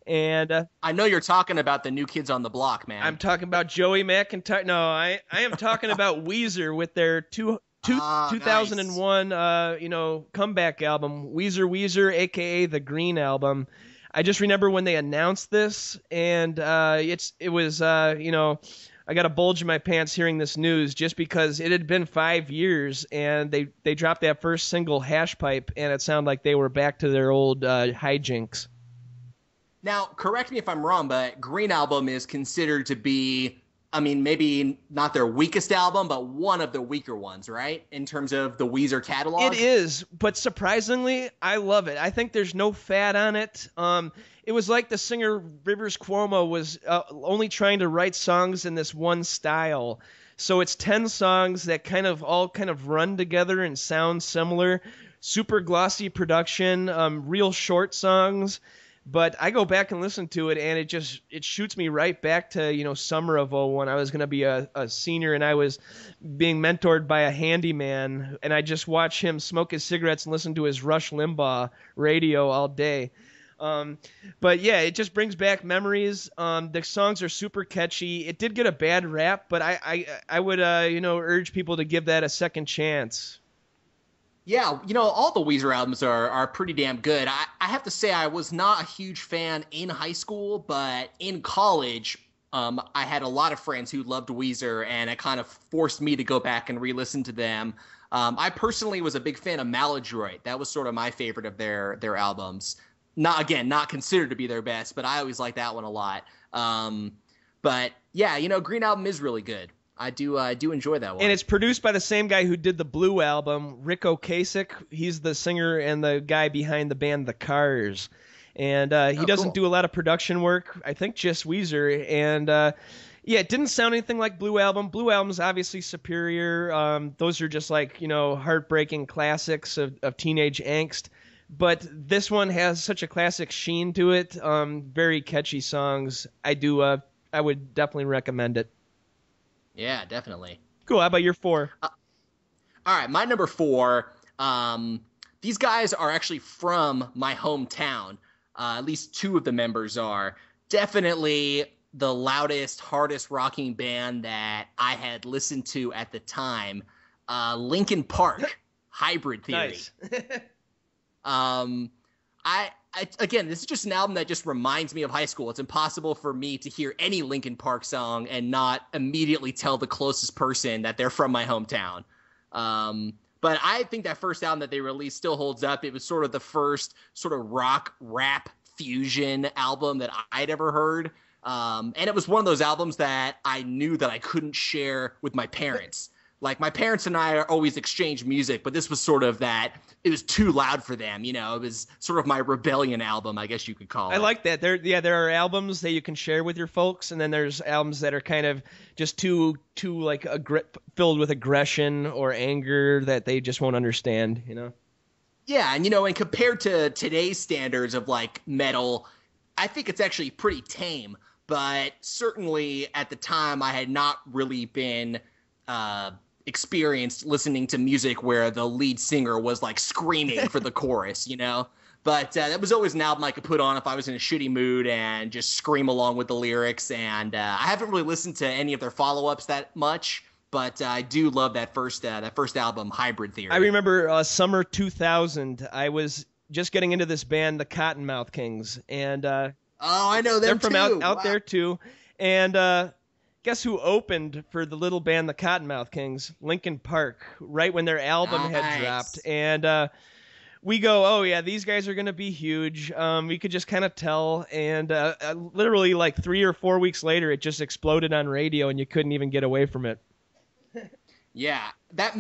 And I know you're talking about the New Kids on the Block, man. I'm talking about Joey McIntyre. No, I am talking about Weezer with their 2001 nice. Comeback album, Weezer, aka the Green Album. I just remember when they announced this, and it was I got a bulge in my pants hearing this news just because it had been 5 years, and they dropped that first single, Hash Pipe, and it sounded like they were back to their old hijinks. Now, correct me if I'm wrong, but Green Album is considered to be, I mean, maybe not their weakest album, but one of the weaker ones, right? In terms of the Weezer catalog? It is, but surprisingly, I love it. I think there's no fat on it. It was like the singer Rivers Cuomo was only trying to write songs in this one style. So it's 10 songs that all run together and sound similar. Super glossy production, real short songs. But I go back and listen to it, and it shoots me right back to, summer of 01. I was going to be a senior, and I was being mentored by a handyman, and I just watched him smoke his cigarettes and listen to his Rush Limbaugh radio all day. But yeah, it just brings back memories. The songs are super catchy. It did get a bad rap, but I would urge people to give that a second chance. Yeah, all the Weezer albums are pretty damn good. I have to say I was not a huge fan in high school, but in college, I had a lot of friends who loved Weezer, and it kind of forced me to go back and re-listen to them. I personally was a big fan of Maladroit. That was sort of my favorite of their albums. Not considered to be their best, but I always liked that one a lot. But yeah, Green Album is really good. I do enjoy that one. And it's produced by the same guy who did the Blue album, Rick Ocasek. He's the singer and the guy behind the band The Cars. And he doesn't do a lot of production work. I think just Weezer. And yeah, it didn't sound anything like Blue Album. Blue Album's obviously superior. Those are just like, heartbreaking classics of teenage angst. But this one has such a classic sheen to it. Very catchy songs. I would definitely recommend it. Yeah, definitely. Cool. How about your 4? All right, my number 4. These guys are actually from my hometown. At least 2 of the members are. Definitely the loudest, hardest rocking band that I had listened to at the time. Linkin Park, Hybrid Theory. Nice. Again, this is just an album that just reminds me of high school. It's impossible for me to hear any Linkin Park song and not immediately tell the closest person that they're from my hometown. But I think that first album that they released still holds up. It was sort of the first sort of rock rap fusion album that I'd ever heard. And it was one of those albums that I knew that I couldn't share with my parents. Like, my parents and I always exchange music, but this was sort of that. It was too loud for them, It was sort of my rebellion album, I guess you could call it. I like that. There are albums that you can share with your folks, and then there's albums that are kind of just too like filled with aggression or anger that they just won't understand, Yeah, and compared to today's standards of like metal, I think it's actually pretty tame. But certainly at the time, I had not really been experienced listening to music where the lead singer was like screaming for the chorus, But that was always an album I could put on if I was in a shitty mood and just scream along with the lyrics. And I haven't really listened to any of their follow-ups that much, but I do love that first album, Hybrid Theory. I remember summer 2000. I was just getting into this band, the Cottonmouth Kings, and I know them too. They're from out there too, and guess who opened for the little band, the Cottonmouth Kings? Linkin Park, right when their album had dropped. And we go, oh, yeah, these guys are going to be huge. We could just kind of tell. And literally like 3 or 4 weeks later, it just exploded on radio, and you couldn't even get away from it. Yeah, that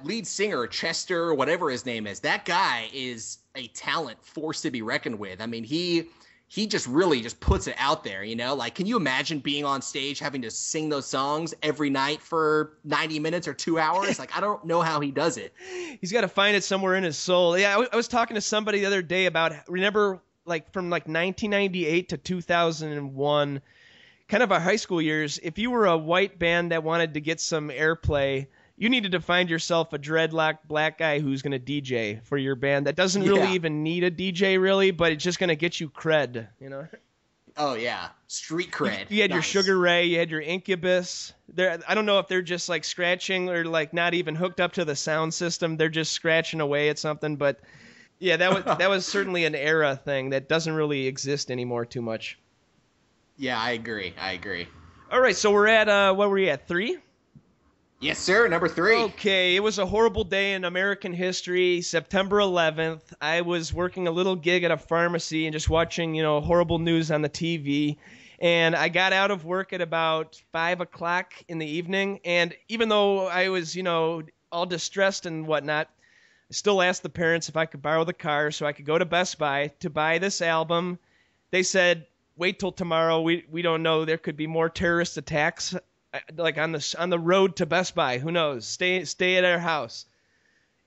lead singer, Chester, whatever his name is, that guy is a talent force to be reckoned with. I mean, he just really just puts it out there, Like, can you imagine being on stage having to sing those songs every night for 90 minutes or 2 hours? Like, I don't know how he does it. He's got to find it somewhere in his soul. Yeah, I was talking to somebody the other day about, remember, like, from, like, 1998 to 2001, kind of our high school years, if you were a white band that wanted to get some airplay, you needed to find yourself a dreadlocked black guy who's going to DJ for your band that doesn't really even need a DJ, really, but it's just going to get you cred, Oh, yeah. Street cred. You had your Sugar Ray, you had your Incubus. I don't know if they're just, like, scratching or, like, not even hooked up to the sound system. They're just scratching away at something. But, yeah, that was certainly an era thing that doesn't really exist anymore too much. Yeah, I agree. All right, so we're at, what were we at, 3? Yes, sir. Number 3. Okay, it was a horrible day in American history. September 11th, I was working a little gig at a pharmacy and just watching, horrible news on the TV. And I got out of work at about 5 o'clock in the evening. And even though I was, all distressed and whatnot, I still asked the parents if I could borrow the car so I could go to Best Buy to buy this album. They said, wait till tomorrow. We don't know. There could be more terrorist attacks. Like on the road to Best Buy, who knows? Stay at our house.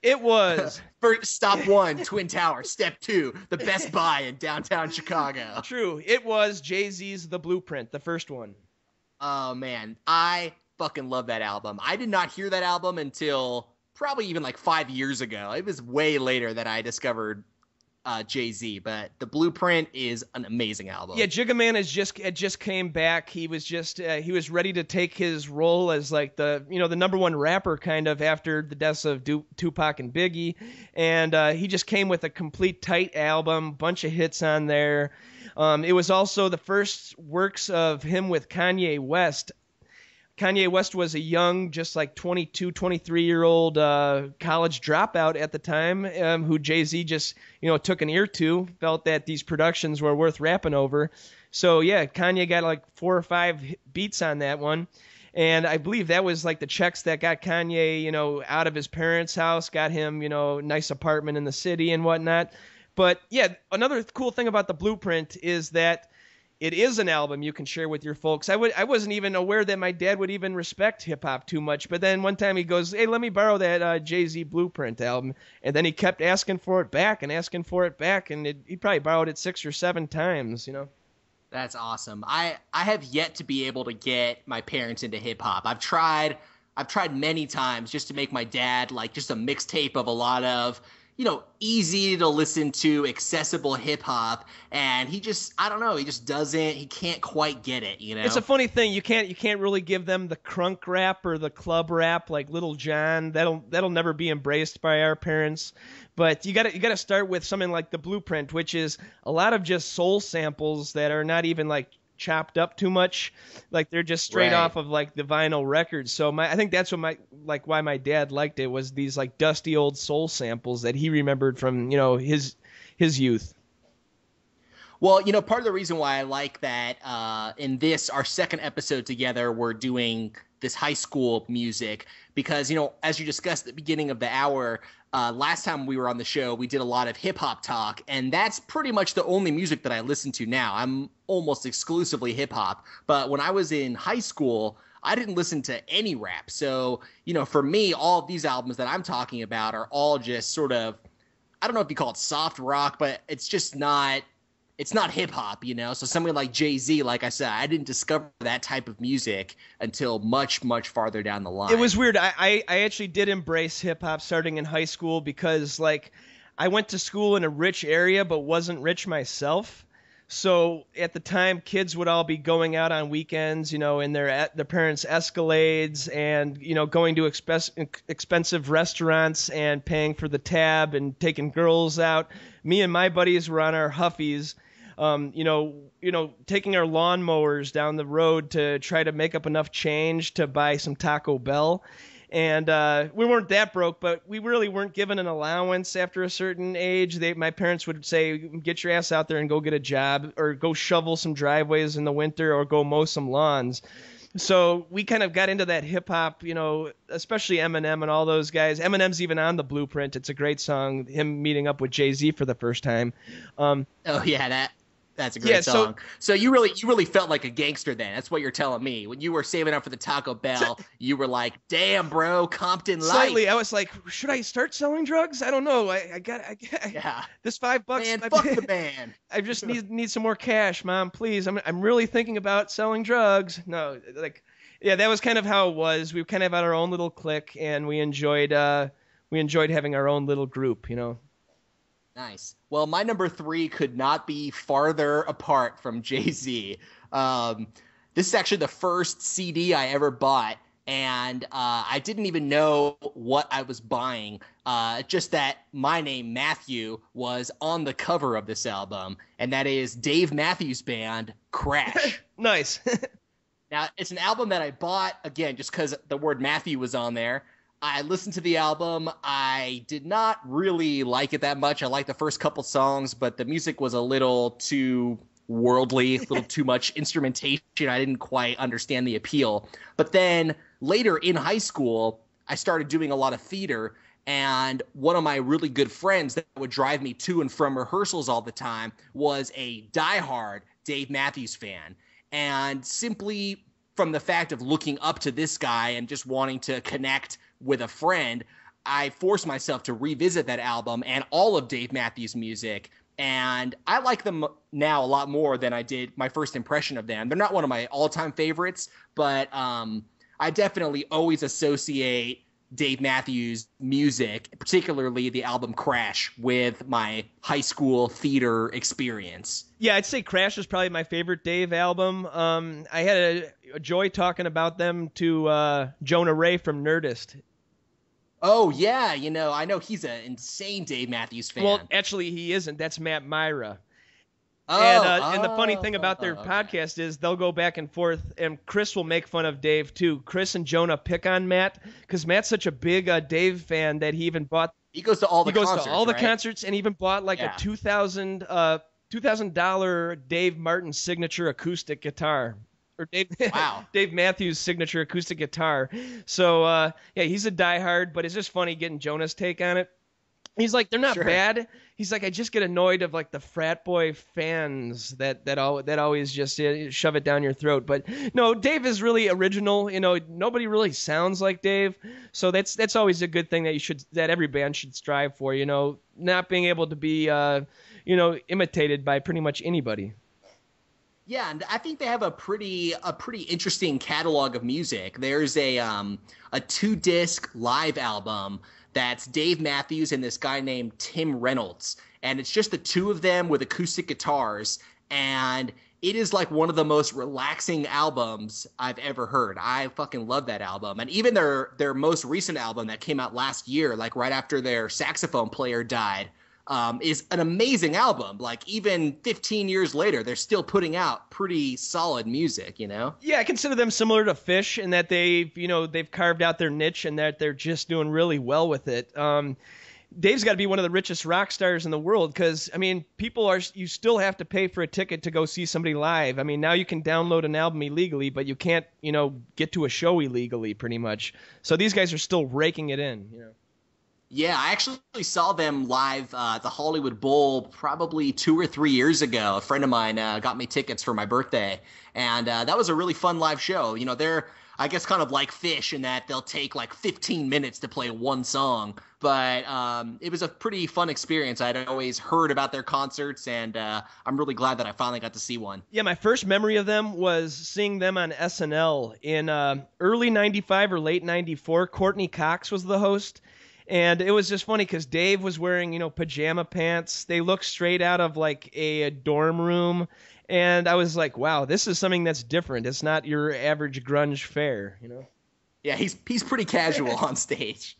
It was first stop 1, Twin Tower. Step 2, the Best Buy in downtown Chicago. True. It was Jay-Z's The Blueprint, the first one. Oh man, I fucking love that album. I did not hear that album until probably even like 5 years ago. It was way later that I discovered Jay-Z, but The Blueprint is an amazing album. Yeah, Jigga Man just came back. He was he was ready to take his role as like the number one rapper kind of after the deaths of Tupac and Biggie, and he just came with a complete tight album, bunch of hits on there. It was also the first works of him with Kanye West. Kanye West was a young, just like 22, 23-year-old college dropout at the time, who Jay-Z just, took an ear to, felt that these productions were worth rapping over. So, yeah, Kanye got like 4 or 5 beats on that one. And I believe that was like the checks that got Kanye, out of his parents' house, got him, nice apartment in the city and whatnot. But, yeah, another cool thing about The Blueprint is that it is an album you can share with your folks. I wasn't even aware that my dad would even respect hip-hop too much. But then one time he goes, hey, let me borrow that Jay-Z Blueprint album. And then he kept asking for it back. And he probably borrowed it 6 or 7 times, That's awesome. I have yet to be able to get my parents into hip-hop. I've tried many times just to make my dad like just a mixtape of a lot of easy to listen to, accessible hip hop, and he just he can't quite get it, It's a funny thing. You can't really give them the crunk rap or the club rap like Little John. That'll never be embraced by our parents. But you got to start with something like The Blueprint, which is a lot of just soul samples that are not even like chopped up too much, like they're just straight off of like the vinyl records. So I think that's what why my dad liked it, was these like dusty old soul samples that he remembered from his youth. Well, part of the reason why I like that in this our second episode together, we're doing this high school music because as you discussed at the beginning of the hour, last time we were on the show, we did a lot of hip hop talk, and that's pretty much the only music that I listen to now. I'm almost exclusively hip hop. But when I was in high school, I didn't listen to any rap. So, for me, all of these albums that I'm talking about are all just sort of, I don't know if you call it soft rock, but it's just not, it's not hip hop, So somebody like Jay-Z, like I said, I didn't discover that type of music until much, much farther down the line. It was weird. I actually did embrace hip hop starting in high school because like I went to school in a rich area but wasn't rich myself. So at the time, kids would all be going out on weekends, in their parents' Escalades and, going to expensive restaurants and paying for the tab and taking girls out. Me and my buddies were on our Huffies, taking our lawnmowers down the road to try to make up enough change to buy some Taco Bell. And we weren't that broke, but we really weren't given an allowance after a certain age. My parents would say, get your ass out there and go get a job, or go shovel some driveways in the winter, or go mow some lawns. So we kind of got into that hip hop, especially Eminem and all those guys. Eminem's even on The Blueprint. It's a great song, him meeting up with Jay-Z for the first time. Oh yeah, that's a great song. So you really felt like a gangster then. That's what you're telling me. When you were saving up for the Taco Bell, you were like, "Damn, bro, Compton life." Slightly, I was like, "Should I start selling drugs? I don't know. I got this $5. Man, fuck the man. I just need some more cash, Mom. Please. I'm really thinking about selling drugs." No, that was kind of how it was. We kind of had our own little clique, and we enjoyed having our own little group. Nice. Well, my number 3 could not be farther apart from Jay-Z. This is actually the first CD I ever bought, and I didn't even know what I was buying. Just that my name, Matthew, was on the cover of this album, and that is Dave Matthews Band, Crash. Nice. Now, it's an album that I bought, again, just because the word Matthew was on there. I listened to the album. I did not really like it that much. I liked the first couple songs, but the music was a little too worldly, a little too much instrumentation. I didn't quite understand the appeal. But then later in high school, I started doing a lot of theater, and one of my really good friends that would drive me to and from rehearsals all the time was a diehard Dave Matthews fan. And simply from the fact of looking up to this guy and just wanting to connect with a friend, I forced myself to revisit that album and all of Dave Matthews' music, and I like them now a lot more than I did my first impression of them. They're not one of my all-time favorites, but I definitely always associate Dave Matthews music, particularly the album Crash, with my high school theater experience. Yeah, I'd say Crash is probably my favorite Dave album. I had a joy talking about them to Jonah Ray from Nerdist. Oh, yeah. I know he's an insane Dave Matthews fan. Well, actually, he isn't. That's Matt Myra. Oh, and the funny thing about their podcast is they'll go back and forth, and Chris will make fun of Dave, too. Chris and Jonah pick on Matt because Matt's such a big Dave fan that he even bought... He goes to all the concerts, He goes to all the right? concerts and even bought like a $2,000 Dave Martin signature acoustic guitar. Or Dave Matthews signature acoustic guitar. So, yeah, he's a diehard, but it's just funny getting Jonah's take on it. He's like, they're not bad. He's like, I just get annoyed of like the frat boy fans that always just shove it down your throat. But no, Dave is really original. Nobody really sounds like Dave, so that's always a good thing that every band should strive for. Not being able to be imitated by pretty much anybody. Yeah, and I think they have a pretty interesting catalog of music. There's a 2-disc live album that's Dave Matthews and this guy named Tim Reynolds. And it's just the two of them with acoustic guitars. And it is like one of the most relaxing albums I've ever heard. I fucking love that album. And even their most recent album that came out last year, like right after their saxophone player died, is an amazing album. Like even 15 years later, they're still putting out pretty solid music, Yeah, I consider them similar to Fish in that they've carved out their niche and that they're just doing really well with it. Dave's got to be one of the richest rock stars in the world because, you still have to pay for a ticket to go see somebody live. Now you can download an album illegally, but you can't, get to a show illegally pretty much. So these guys are still raking it in, Yeah, I actually saw them live at the Hollywood Bowl probably 2 or 3 years ago. A friend of mine got me tickets for my birthday, and that was a really fun live show. They're, I guess, kind of like Fish in that they'll take like 15 minutes to play one song, but it was a pretty fun experience. I'd always heard about their concerts, and I'm really glad that I finally got to see one. Yeah, my first memory of them was seeing them on SNL in early 95 or late 94. Courtney Cox was the host. And it was just funny because Dave was wearing, pajama pants. They looked straight out of like a dorm room. And I was like, wow, this is something that's different. It's not your average grunge fare, Yeah, he's pretty casual on stage.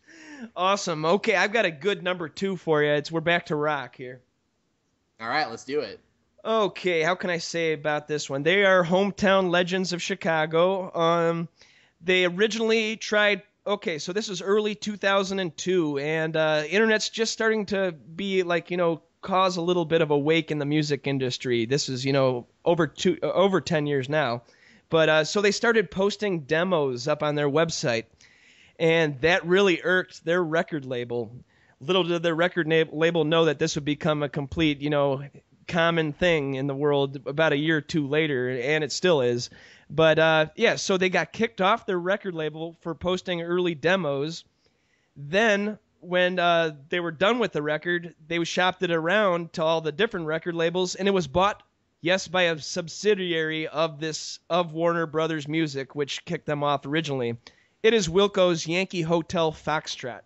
Awesome. Okay, I've got a good number 2 for you. We're back to rock here. All right, let's do it. Okay, how can I say about this one? They are hometown legends of Chicago. They originally tried... Okay, so this is early 2002, and internet's just starting to be like, cause a little bit of a wake in the music industry. This is, over 10 years now. But so they started posting demos up on their website, and that really irked their record label. Little did their record label know that this would become a complete, common thing in the world about a year or two later, and it still is. But, so they got kicked off their record label for posting early demos. Then, when they were done with the record, they shopped it around to all the different record labels, and it was bought, yes, by a subsidiary of Warner Brothers Music, which kicked them off originally. It is Wilco's Yankee Hotel Foxtrot.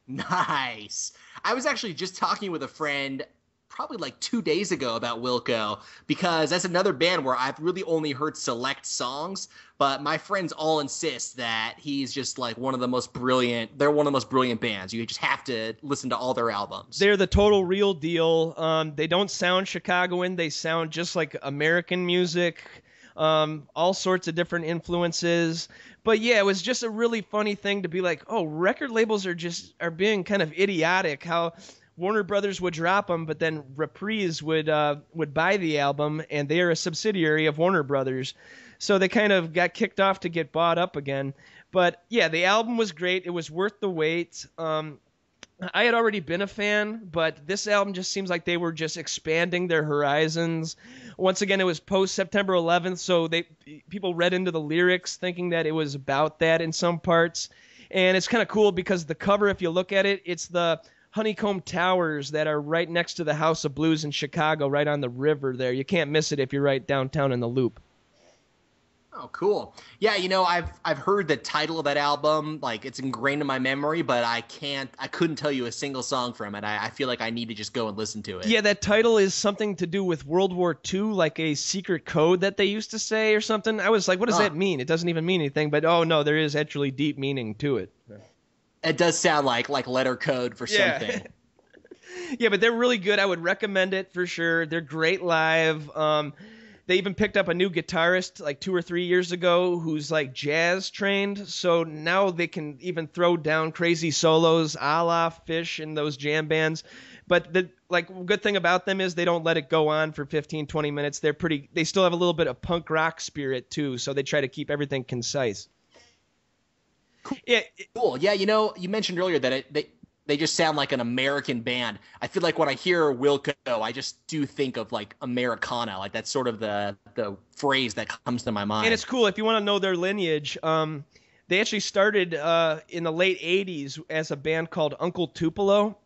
Nice. I was actually just talking with a friend probably like 2 days ago about Wilco, because that's another band where I've really only heard select songs, but my friends all insist that he's just like one of the most brilliant bands. You just have to listen to all their albums. They're the total real deal. They don't sound Chicagoan. They sound just like American music, all sorts of different influences. But yeah, it was just a really funny thing to be like, oh, record labels are being kind of idiotic. How Warner Brothers would drop them, but then Reprise would buy the album, and they are a subsidiary of Warner Brothers. So they kind of got kicked off to get bought up again. But yeah, the album was great. It was worth the wait. I had already been a fan, but this album just seems like they were just expanding their horizons. Once again, it was post September 11th, so people read into the lyrics thinking that it was about that in some parts. And it's kind of cool because the cover, if you look at it, it's the Honeycomb Towers that are right next to the House of Blues in Chicago, right on the river there. You can't miss it if you're right downtown in the Loop. Oh, cool. Yeah, I've heard the title of that album, like it's ingrained in my memory, but I couldn't tell you a single song from it. I feel like I need to just go and listen to it. Yeah, that title is something to do with World War II, like a secret code that they used to say or something. I was like, what does that mean? It doesn't even mean anything, but oh no, there is actually deep meaning to it. It does sound like letter code for something. Yeah, but they're really good. I would recommend it for sure. They're great live. They even picked up a new guitarist like 2 or 3 years ago who's like jazz trained. So now they can even throw down crazy solos a la Fish in those jam bands. But the good thing about them is they don't let it go on for 15, 20 minutes. They still have a little bit of punk rock spirit too. So they try to keep everything concise. Cool. Cool. Yeah, you mentioned earlier that they just sound like an American band. I feel like when I hear Wilco, I just do think of like Americana. Like that's sort of the phrase that comes to my mind. And it's cool if you want to know their lineage. They actually started in the late 80s as a band called Uncle Tupelo.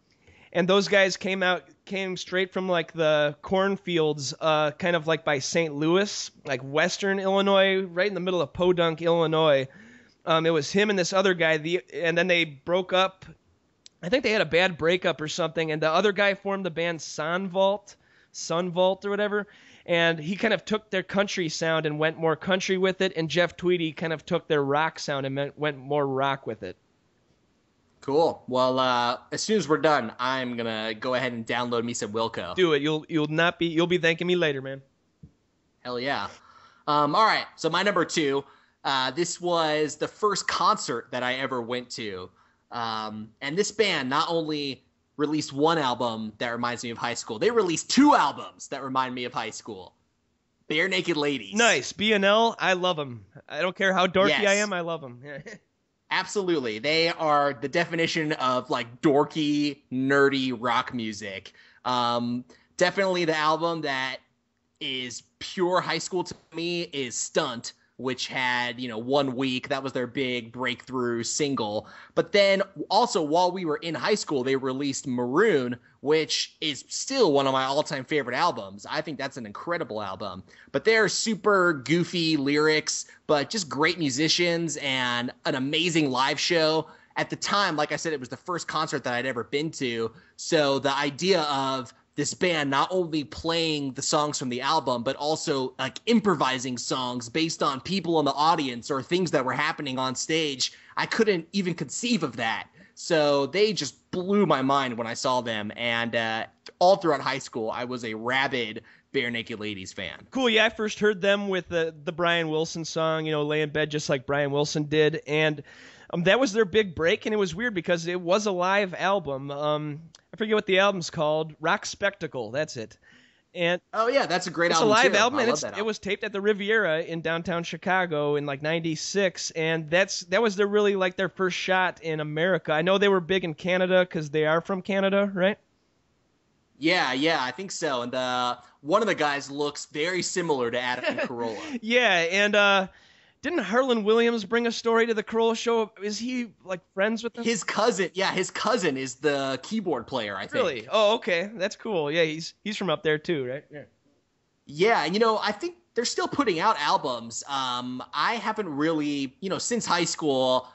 And those guys came straight from like the cornfields, kind of like by St. Louis, like Western Illinois, right in the middle of Podunk, Illinois. It was him and this other guy, and then they broke up. I think they had a bad breakup or something, and the other guy formed the band Sunvault or whatever, and he kind of took their country sound and went more country with it, and Jeff Tweedy kind of took their rock sound and went more rock with it. Cool. Well, as soon as we're done, I'm gonna go ahead and download me some Wilco. Do it. You'll be thanking me later, man. Hell yeah. All right. So my number 2. This was the first concert that I ever went to. And this band not only released one album that reminds me of high school, they released 2 albums that remind me of high school. Bare Naked Ladies. Nice. B&L, I love them. I don't care how dorky I am, I love them. Absolutely. They are the definition of like dorky, nerdy rock music. Definitely the album that is pure high school to me is Stunt, which had, 1 week. That was their big breakthrough single. But then also while we were in high school, they released Maroon, which is still one of my all-time favorite albums. I think that's an incredible album. But they're super goofy lyrics, but just great musicians and an amazing live show. At the time, like I said, it was the first concert that I'd ever been to. So the idea of this band not only playing the songs from the album, but also like improvising songs based on people in the audience or things that were happening on stage, I couldn't even conceive of that. So they just blew my mind when I saw them. And all throughout high school, I was a rabid Bare Naked Ladies fan. Cool. Yeah, I first heard them with the Brian Wilson song, Lay in Bed just like Brian Wilson did. And that was their big break. And it was weird because it was a live album. I forget what the album's called. Rock Spectacle. That's it. And oh yeah, that's a great album. It's a live too. album, and album. It was taped at the Riviera in downtown Chicago in like '96, and that was their first shot in America. I know they were big in Canada because they are from Canada, right? Yeah, I think so. And one of the guys looks very similar to Adam Carolla. Yeah, and didn't Harlan Williams bring a story to the Carolla show? Is he like friends with him? His cousin is the keyboard player, I think. Really? Oh, okay. That's cool. Yeah, he's from up there too, right? Yeah. Yeah, I think they're still putting out albums. I haven't really, since high school,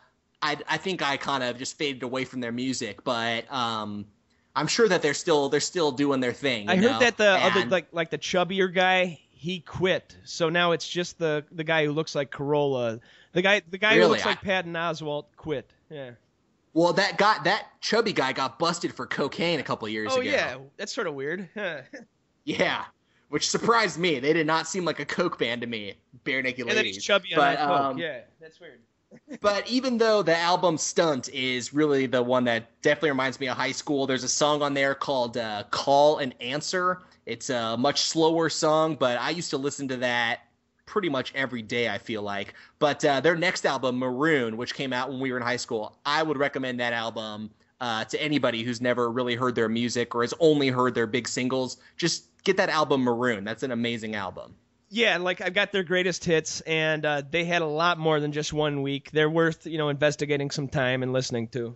I think I kind of just faded away from their music, but I'm sure that they're still doing their thing. I heard that the other like the chubbier guy, he quit. So now it's just the guy who looks like Carolla. The guy really? Who looks like Patton Oswalt quit. Yeah. Well, that chubby guy got busted for cocaine a couple years ago. Oh yeah, that's sort of weird. Yeah, which surprised me. They did not seem like a coke band to me. Bare Naked Ladies. And then he's chubby on coke. Yeah, that's weird. But even though the album Stunt is really the one that definitely reminds me of high school, there's a song on there called Call and Answer. It's a much slower song, but I used to listen to that pretty much every day, I feel like. But their next album, Maroon, which came out when we were in high school, I would recommend that album to anybody who's never really heard their music or has only heard their big singles. Just get that album Maroon. That's an amazing album. Yeah, like I've got their greatest hits, and they had a lot more than just 1 week. They're worth, investigating some time and listening to.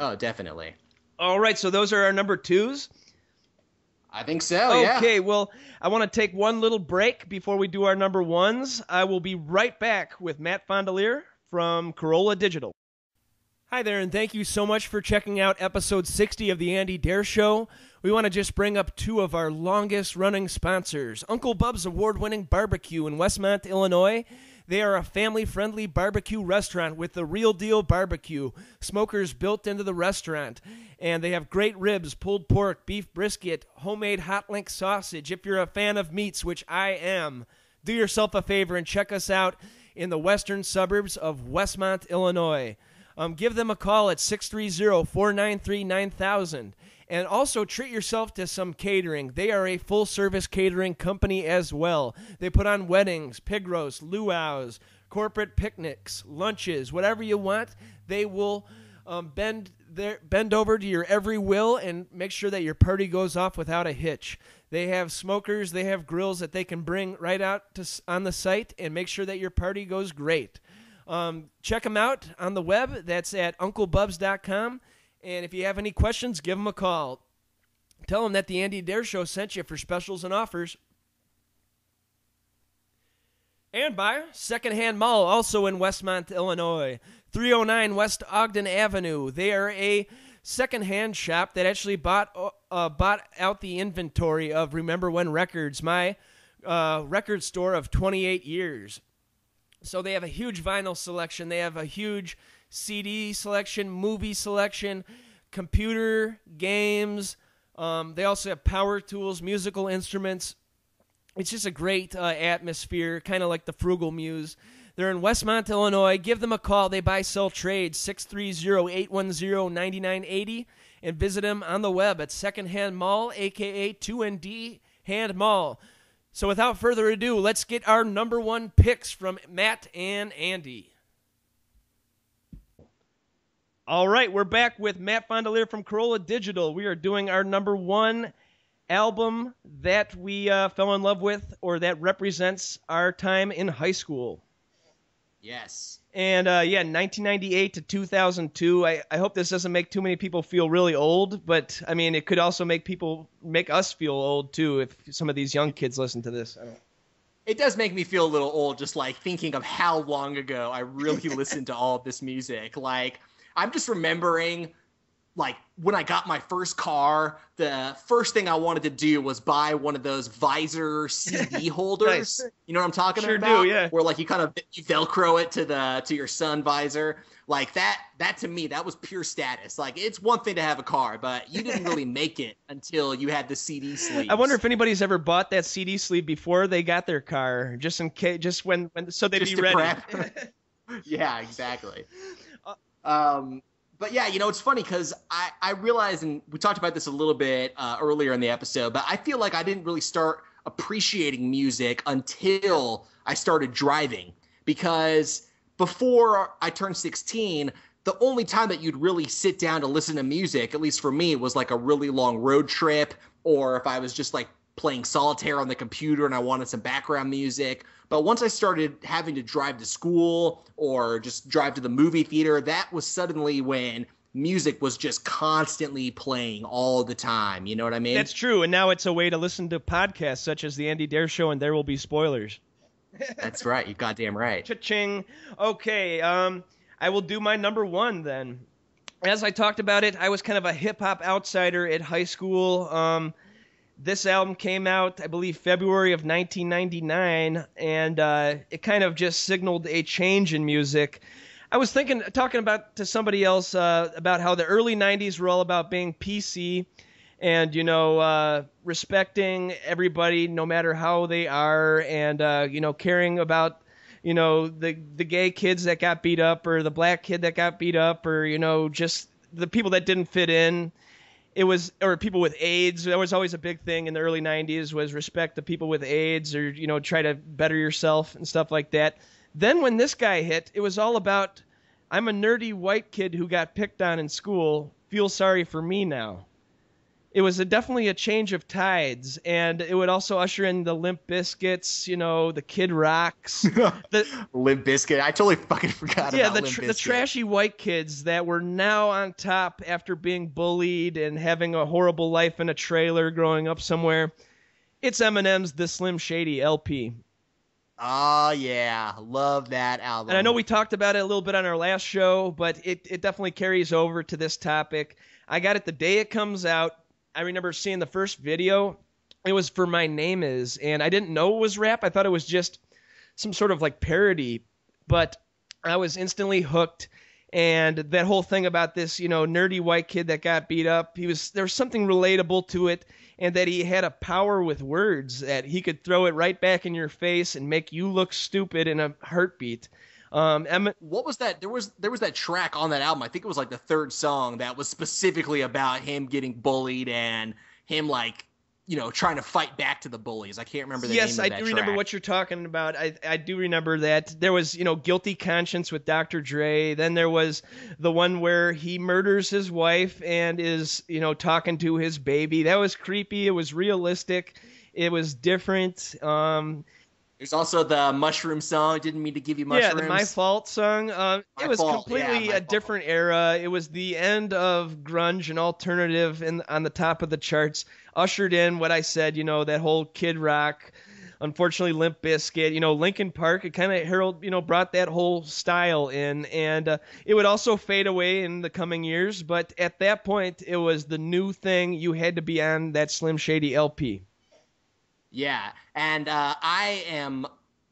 Oh, definitely. All right, so those are our number 2s. I think so, yeah. Okay, well, I want to take one little break before we do our number ones. I will be right back with Matt Fondiler from Corolla Digital. Hi there, and thank you so much for checking out episode 60 of the Andy Dare Show. We want to just bring up two of our longest-running sponsors. Uncle Bub's award-winning barbecue in Westmont, Illinois. They are a family-friendly barbecue restaurant with the real deal barbecue. Smokers built into the restaurant. And they have great ribs, pulled pork, beef brisket, homemade hot link sausage. If you're a fan of meats, which I am, do yourself a favor and check us out in the western suburbs of Westmont, Illinois. Give them a call at 630-493-9000. And also treat yourself to some catering. They are a full-service catering company as well. They put on weddings, pig roasts, luau's, corporate picnics, lunches, whatever you want. They will bend over to your every will and make sure that your party goes off without a hitch. They have smokers, they have grills that they can bring right out on the site and make sure that your party goes great. Check them out on the web. That's at UncleBubs.com. And if you have any questions, give them a call. Tell them that the Andy Dare Show sent you for specials and offers. And by Secondhand Mall, also in Westmont, Illinois. 309 West Ogden Avenue. They are a secondhand shop that actually bought out the inventory of Remember When Records, my record store of 28 years. So they have a huge vinyl selection. They have a huge CD selection, movie selection, computer games. They also have power tools, musical instruments. It's just a great atmosphere, kind of like the Frugal Muse. They're in Westmont, Illinois. Give them a call. They buy, sell, trade, 630-810-9980. And visit them on the web at Secondhand Mall, a.k.a. 2ND Hand Mall. So without further ado, let's get our number one picks from Matt and Andy. All right, we're back with Matt Fondiler from Corolla Digital. We are doing our number one album that we fell in love with or that represents our time in high school. Yes. And, 1998 to 2002. I hope this doesn't make too many people feel really old, but, I mean, it could also make us feel old, too, if some of these young kids listen to this. It does make me feel a little old just, like, thinking of how long ago I really listened to all of this music. Like, I'm just remembering, like, when I got my first car, the first thing I wanted to do was buy one of those visor CD holders. Nice. You know what I'm talking Sure about? do, yeah. Where like you kind of you Velcro it to your sun visor. Like that to me, that was pure status. Like it's one thing to have a car, but you didn't really make it until you had the CD sleeves. I wonder if anybody's ever bought that CD sleeve before they got their car, just in case, just when so they'd just be to ready. prep. Yeah, exactly. But yeah, it's funny because I realized, and we talked about this a little bit earlier in the episode, but I feel like I didn't really start appreciating music until I started driving. Because before I turned 16, the only time that you'd really sit down to listen to music, at least for me, was like a really long road trip, or if I was just like playing solitaire on the computer and I wanted some background music. But once I started having to drive to school or just drive to the movie theater, that was suddenly when music was just constantly playing all the time. You know what I mean? That's true. And now it's a way to listen to podcasts such as the Andy Dare Show and There Will Be Spoilers. That's right. You're goddamn right. Cha-ching. Okay, I will do my number one then. As I talked about it, I was kind of a hip-hop outsider at high school. This album came out, I believe, February of 1999, and it kind of just signaled a change in music. I was talking to somebody else about how the early 90s were all about being PC and, respecting everybody no matter how they are and, caring about, the gay kids that got beat up or the black kid that got beat up or, just the people that didn't fit in. Or people with AIDS. That was always a big thing in the early 90s was respect the people with AIDS or, try to better yourself and stuff like that. Then when this guy hit, it was all about, I'm a nerdy white kid who got picked on in school. Feel sorry for me now. It was definitely a change of tides, and it would also usher in the Limp Bizkits, the Kid Rocks, Limp Bizkit. I totally fucking forgot about Limp Bizkit. The trashy white kids that were now on top after being bullied and having a horrible life in a trailer growing up somewhere. It's Eminem's The Slim Shady LP. Oh, yeah. Love that album. And I know we talked about it a little bit on our last show, but it definitely carries over to this topic. I got it the day it comes out. I remember seeing the first video. It was for My Name Is, and I didn't know it was rap. I thought it was just some sort of like parody, but I was instantly hooked. And that whole thing about this, nerdy white kid that got beat up, there was something relatable to it, and that he had a power with words that he could throw it right back in your face and make you look stupid in a heartbeat. What was that? There was that track on that album. I think it was like the third song that was specifically about him getting bullied and him trying to fight back to the bullies. I can't remember the name of that track. Yes, I do remember what you're talking about. I do remember that. There was, Guilty Conscience with Dr. Dre. Then there was the one where he murders his wife and is, talking to his baby. That was creepy. It was realistic. It was different. There's also the Mushroom song. Didn't mean to give you mushrooms. Yeah, the My Fault song. It was completely a different era. It was the end of grunge and alternative on the top of the charts. Ushered in what I said, that whole Kid Rock, unfortunately Limp Bizkit, Linkin Park. It kind of brought that whole style in. And it would also fade away in the coming years. But at that point, it was the new thing. You had to be on that Slim Shady LP. Yeah, and I am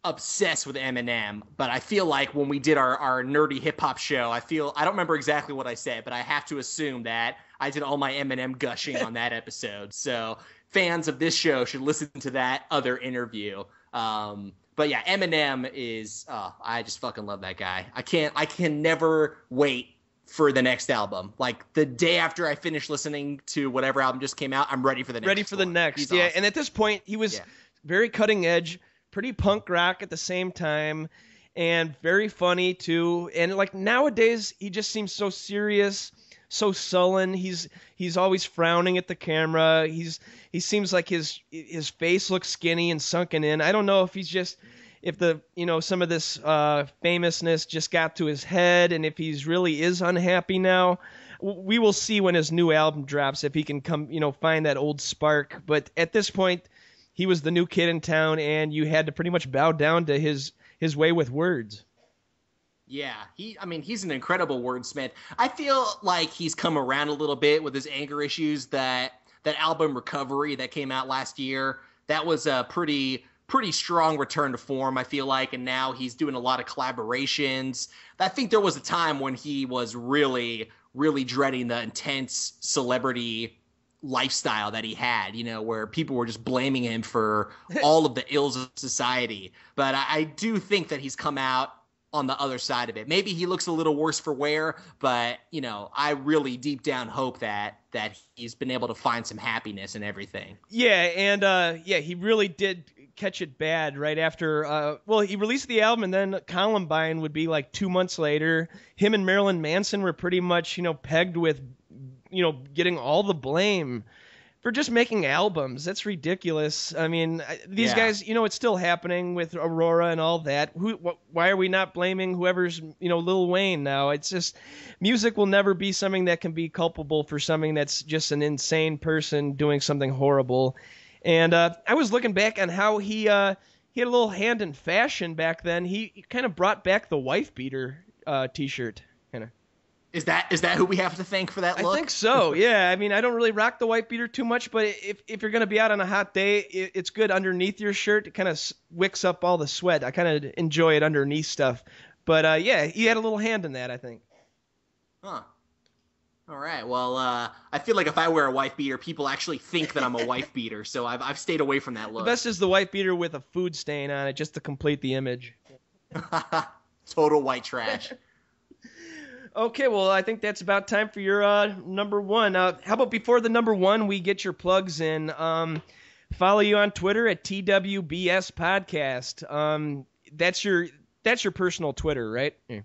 obsessed with Eminem, but I feel like when we did our nerdy hip-hop show, I don't remember exactly what I said, but I have to assume that I did all my Eminem gushing on that episode. So fans of this show should listen to that other interview. But yeah, Eminem is, I just fucking love that guy. I can never wait for the next album. Like the day after I finish listening to whatever album just came out, I'm ready for the next. Ready for the next. He's awesome. And at this point, he was very cutting edge, pretty punk rock at the same time, and very funny too. And like nowadays, he just seems so serious, so sullen. He's always frowning at the camera. He seems like his face looks skinny and sunken in. I don't know if some of this famousness just got to his head, and if he's really is unhappy now. We will see when his new album drops if he can come, find that old spark. But at this point, he was the new kid in town, and you had to pretty much bow down to his way with words. Yeah, he's an incredible wordsmith. I feel like he's come around a little bit with his anger issues. That album Recovery that came out last year, that was a pretty strong return to form, I feel like, and now he's doing a lot of collaborations. I think there was a time when he was really, really dreading the intense celebrity lifestyle that he had, where people were just blaming him for all of the ills of society. But I do think that he's come out on the other side of it. Maybe he looks a little worse for wear, but, I really deep down hope that he's been able to find some happiness in everything. Yeah, and he really did catch it bad right after he released the album, and then Columbine would be like 2 months later. Him and Marilyn Manson were pretty much pegged with getting all the blame for just making albums. That's ridiculous. I mean, these guys, it's still happening with Aurora and all that. Why are we not blaming whoever's Lil Wayne now? It's just music will never be something that can be culpable for something that's just an insane person doing something horrible. And I was looking back on how he had a little hand in fashion back then. He kind of brought back the wife beater T-shirt. Kind of. Is that who we have to thank for that look? I think so. Yeah. I mean, I don't really rock the white beater too much, but if you're gonna be out on a hot day, it's good underneath your shirt. It kind of wicks up all the sweat. I kind of enjoy it underneath stuff. But he had a little hand in that, I think. Huh. All right. Well, I feel like if I wear a wife beater, people actually think that I'm a wife beater. So I've stayed away from that look. The best is the white beater with a food stain on it, just to complete the image. Total white trash. Okay, well, I think that's about time for your number one. How about before the number one, we get your plugs in? Follow you on Twitter at TWBS Podcast. That's your personal Twitter, right? Yeah.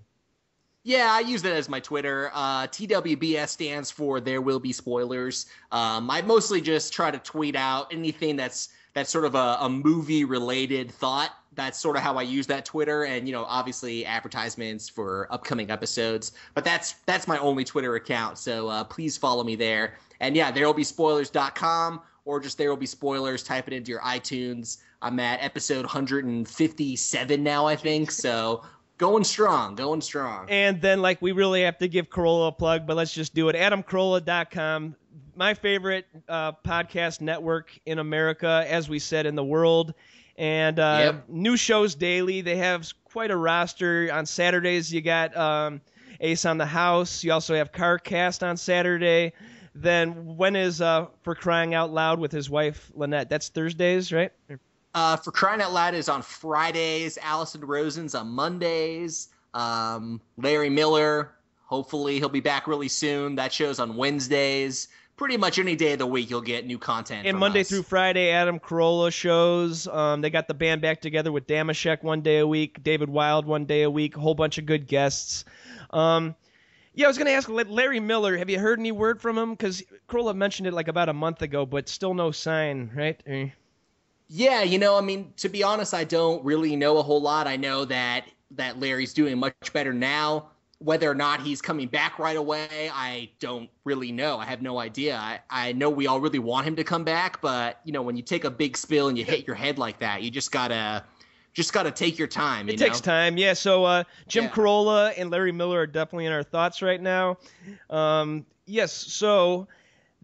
Yeah, I use that as my Twitter. TWBS stands for There Will Be Spoilers. I mostly just try to tweet out anything that's sort of a movie related thought. That's sort of how I use that Twitter, and obviously advertisements for upcoming episodes. But that's my only Twitter account, so please follow me there. And yeah, therewillbespoilers.com, or just There Will Be Spoilers. Type it into your iTunes. I'm at episode 157 now, I think. So. Going strong. And then, we really have to give Carolla a plug, but let's just do it. AdamCarolla.com, my favorite podcast network in America, as we said, in the world. And New shows daily. They have quite a roster. On Saturdays, you got Ace on the House. You also have CarCast on Saturday. Then when is For Crying Out Loud with his wife, Lynette? That's Thursdays, right? For Crying Out Loud is on Fridays. Allison Rosen's on Mondays. Larry Miller, hopefully he'll be back really soon. That show's on Wednesdays. Pretty much any day of the week you'll get new content. And from Monday us. through Friday, Adam Carolla shows. They got the band back together with Damashek one day a week, David Wild one day a week, a whole bunch of good guests. I was going to ask Larry Miller, have you heard any word from him? Because Carolla mentioned it about a month ago, but still no sign, right? Yeah, to be honest, I don't really know a whole lot. I know that Larry's doing much better now. Whether or not he's coming back right away, I don't really know. I have no idea. I know we all really want him to come back, but when you take a big spill and you hit your head like that, you just gotta take your time. It takes time, yeah. So Jim Carolla and Larry Miller are definitely in our thoughts right now. Yes, so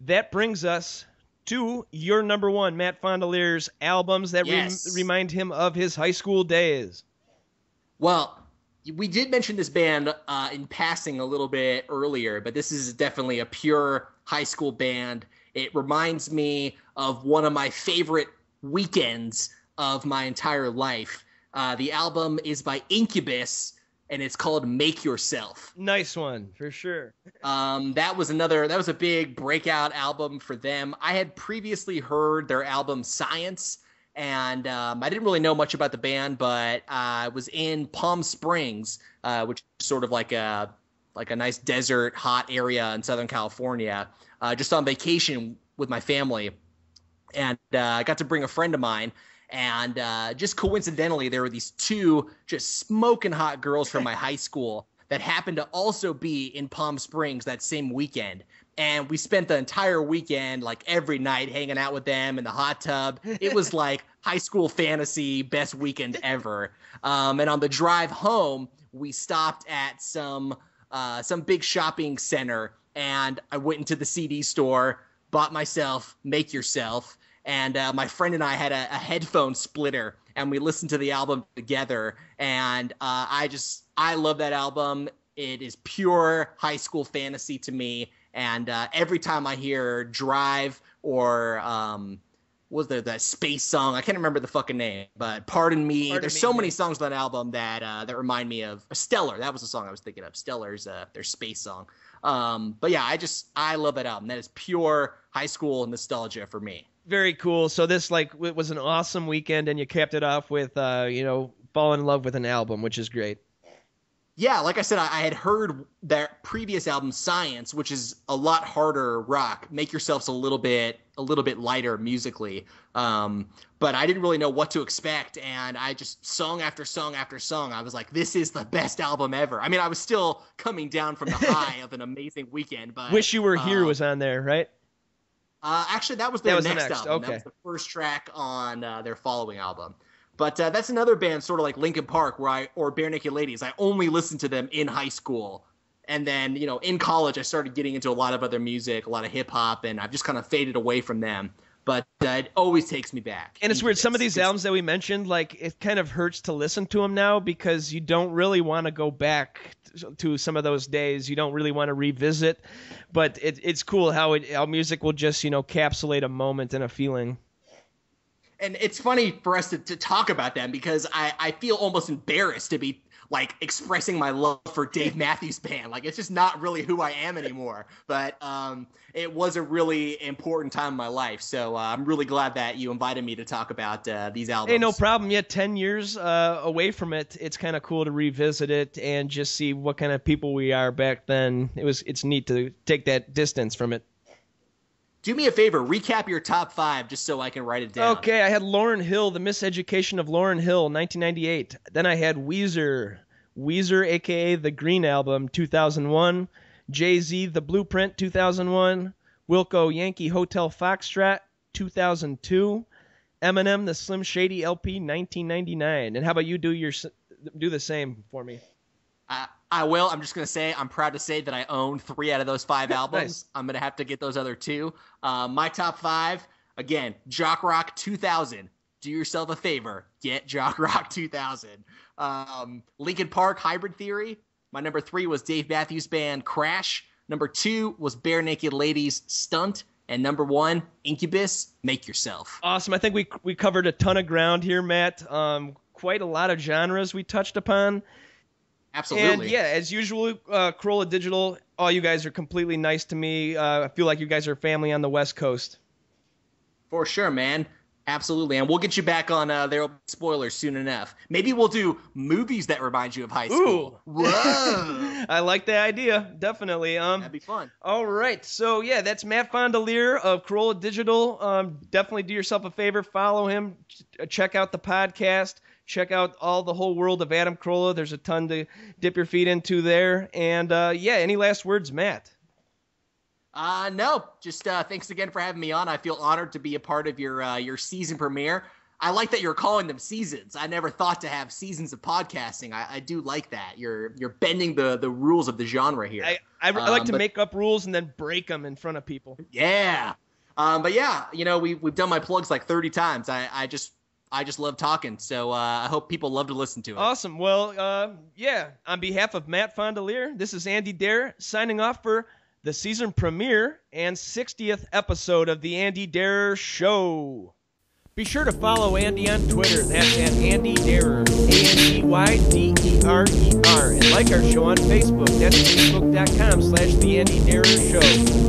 that brings us to your number one, Matt Fondiler's albums that remind him of his high school days. Well, we did mention this band in passing a little bit earlier, but this is definitely a pure high school band. It reminds me of one of my favorite weekends of my entire life. The album is by Incubus, and it's called Make Yourself. Nice one, for sure. That was a big breakout album for them. I had previously heard their album Science, and I didn't really know much about the band, but I was in Palm Springs, which is sort of like a nice desert, hot area in Southern California, just on vacation with my family. And I got to bring a friend of mine. And just coincidentally, there were these two just smoking hot girls from my high school that happened to also be in Palm Springs that same weekend. And we spent the entire weekend, every night, hanging out with them in the hot tub. It was like high school fantasy, best weekend ever. And on the drive home, we stopped at some big shopping center, and I went into the CD store, bought myself Make Yourself. And my friend and I had a headphone splitter, and we listened to the album together. And I love that album. It is pure high school fantasy to me. And every time I hear Drive or was there that space song? I can't remember the fucking name, but Pardon Me. There's so many songs on that album that remind me of Stellar. That was the song I was thinking of. Stellar's their space song. But yeah, I love that album. That is pure high school nostalgia for me. Very cool. So this was an awesome weekend, and you capped it off with falling in love with an album, which is great. Yeah, like I said, I had heard their previous album Science, which is a lot harder rock. Make Yourself's a little bit lighter musically, but I didn't really know what to expect, and I just song after song after song, I was like, this is the best album ever. I mean, I was still coming down from the high of an amazing weekend, but Wish You Were Here was on there, right? Actually, that was their next album. Okay. That was the first track on their following album. But that's another band, sort of like Linkin Park, or Bare Naked Ladies. I only listened to them in high school. And then, in college, I started getting into a lot of other music, a lot of hip hop, and I've just kind of faded away from them. But it always takes me back. And it's weird. Some of these albums that we mentioned, it kind of hurts to listen to them now because you don't really want to go back to some of those days. You don't really want to revisit. But it's cool how music will just, encapsulate a moment and a feeling. And it's funny for us to talk about them because I feel almost embarrassed to be like expressing my love for Dave Matthews Band. Like, it's just not really who I am anymore. But it was a really important time in my life. So I'm really glad that you invited me to talk about these albums. Hey, no problem. Yeah, 10 years away from it, it's kind of cool to revisit it and just see what kind of people we are back then. It's neat to take that distance from it. Do me a favor, recap your top 5 just so I can write it down. Okay, I had Lauryn Hill, The Miseducation of Lauryn Hill, 1998. Then I had Weezer, a.k.a. The Green Album, 2001. Jay-Z, The Blueprint, 2001. Wilco, Yankee Hotel Foxtrot, 2002. Eminem, The Slim Shady LP, 1999. And how about you do the same for me? I will. I'm just going to say, I'm proud to say that I own 3 out of those 5 albums. Nice. I'm going to have to get those other 2. My top 5, again, Jock Rock 2000. Do yourself a favor. Get Jock Rock 2000. Linkin Park, Hybrid Theory. My number 3 was Dave Matthews Band, Crash. Number 2 was Bare Naked Ladies, Stunt. And number 1, Incubus, Make Yourself. Awesome. I think we covered a ton of ground here, Matt. Quite a lot of genres we touched upon. Absolutely. And yeah, as usual, Corolla Digital, all you guys are completely nice to me. I feel like you guys are family on the West Coast. For sure, man. Absolutely. And we'll get you back on There Will Be Spoilers soon enough. Maybe we'll do movies that remind you of high school. Ooh. Whoa. I like that idea. Definitely. That'd be fun. All right. So, yeah, that's Matt Fondiler of Corolla Digital. Definitely do yourself a favor. Follow him. Check out the podcast. Check out the whole world of Adam Carolla. There's a ton to dip your feet into there. And, yeah, any last words, Matt? No, just thanks again for having me on. I feel honored to be a part of your season premiere. I like that you're calling them seasons. I never thought to have seasons of podcasting. I do like that. You're bending the rules of the genre here. I like to make up rules and then break them in front of people. Yeah. But yeah, we've done my plugs like 30 times. I just love talking. So I hope people love to listen to it. Awesome. Well, yeah, on behalf of Matt Fondiler, this is Andy Dare signing off for the season premiere and 60th episode of The Andy Dare Show. Be sure to follow Andy on Twitter. That's at Andy Darer, ANDYDERER. And like our show on Facebook. That's facebook.com/The Andy Darer Show.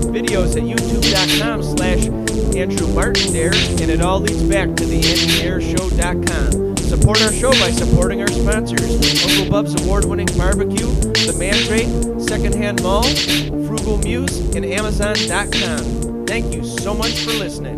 Videos at youtube.com/Andrew Martin Dare. And it all leads back to the AndyDareShow.com. Support our show by supporting our sponsors: Uncle Bub's award-winning barbecue, The Mandrake, Secondhand Mall, Frugal Muse, and Amazon.com. Thank you so much for listening.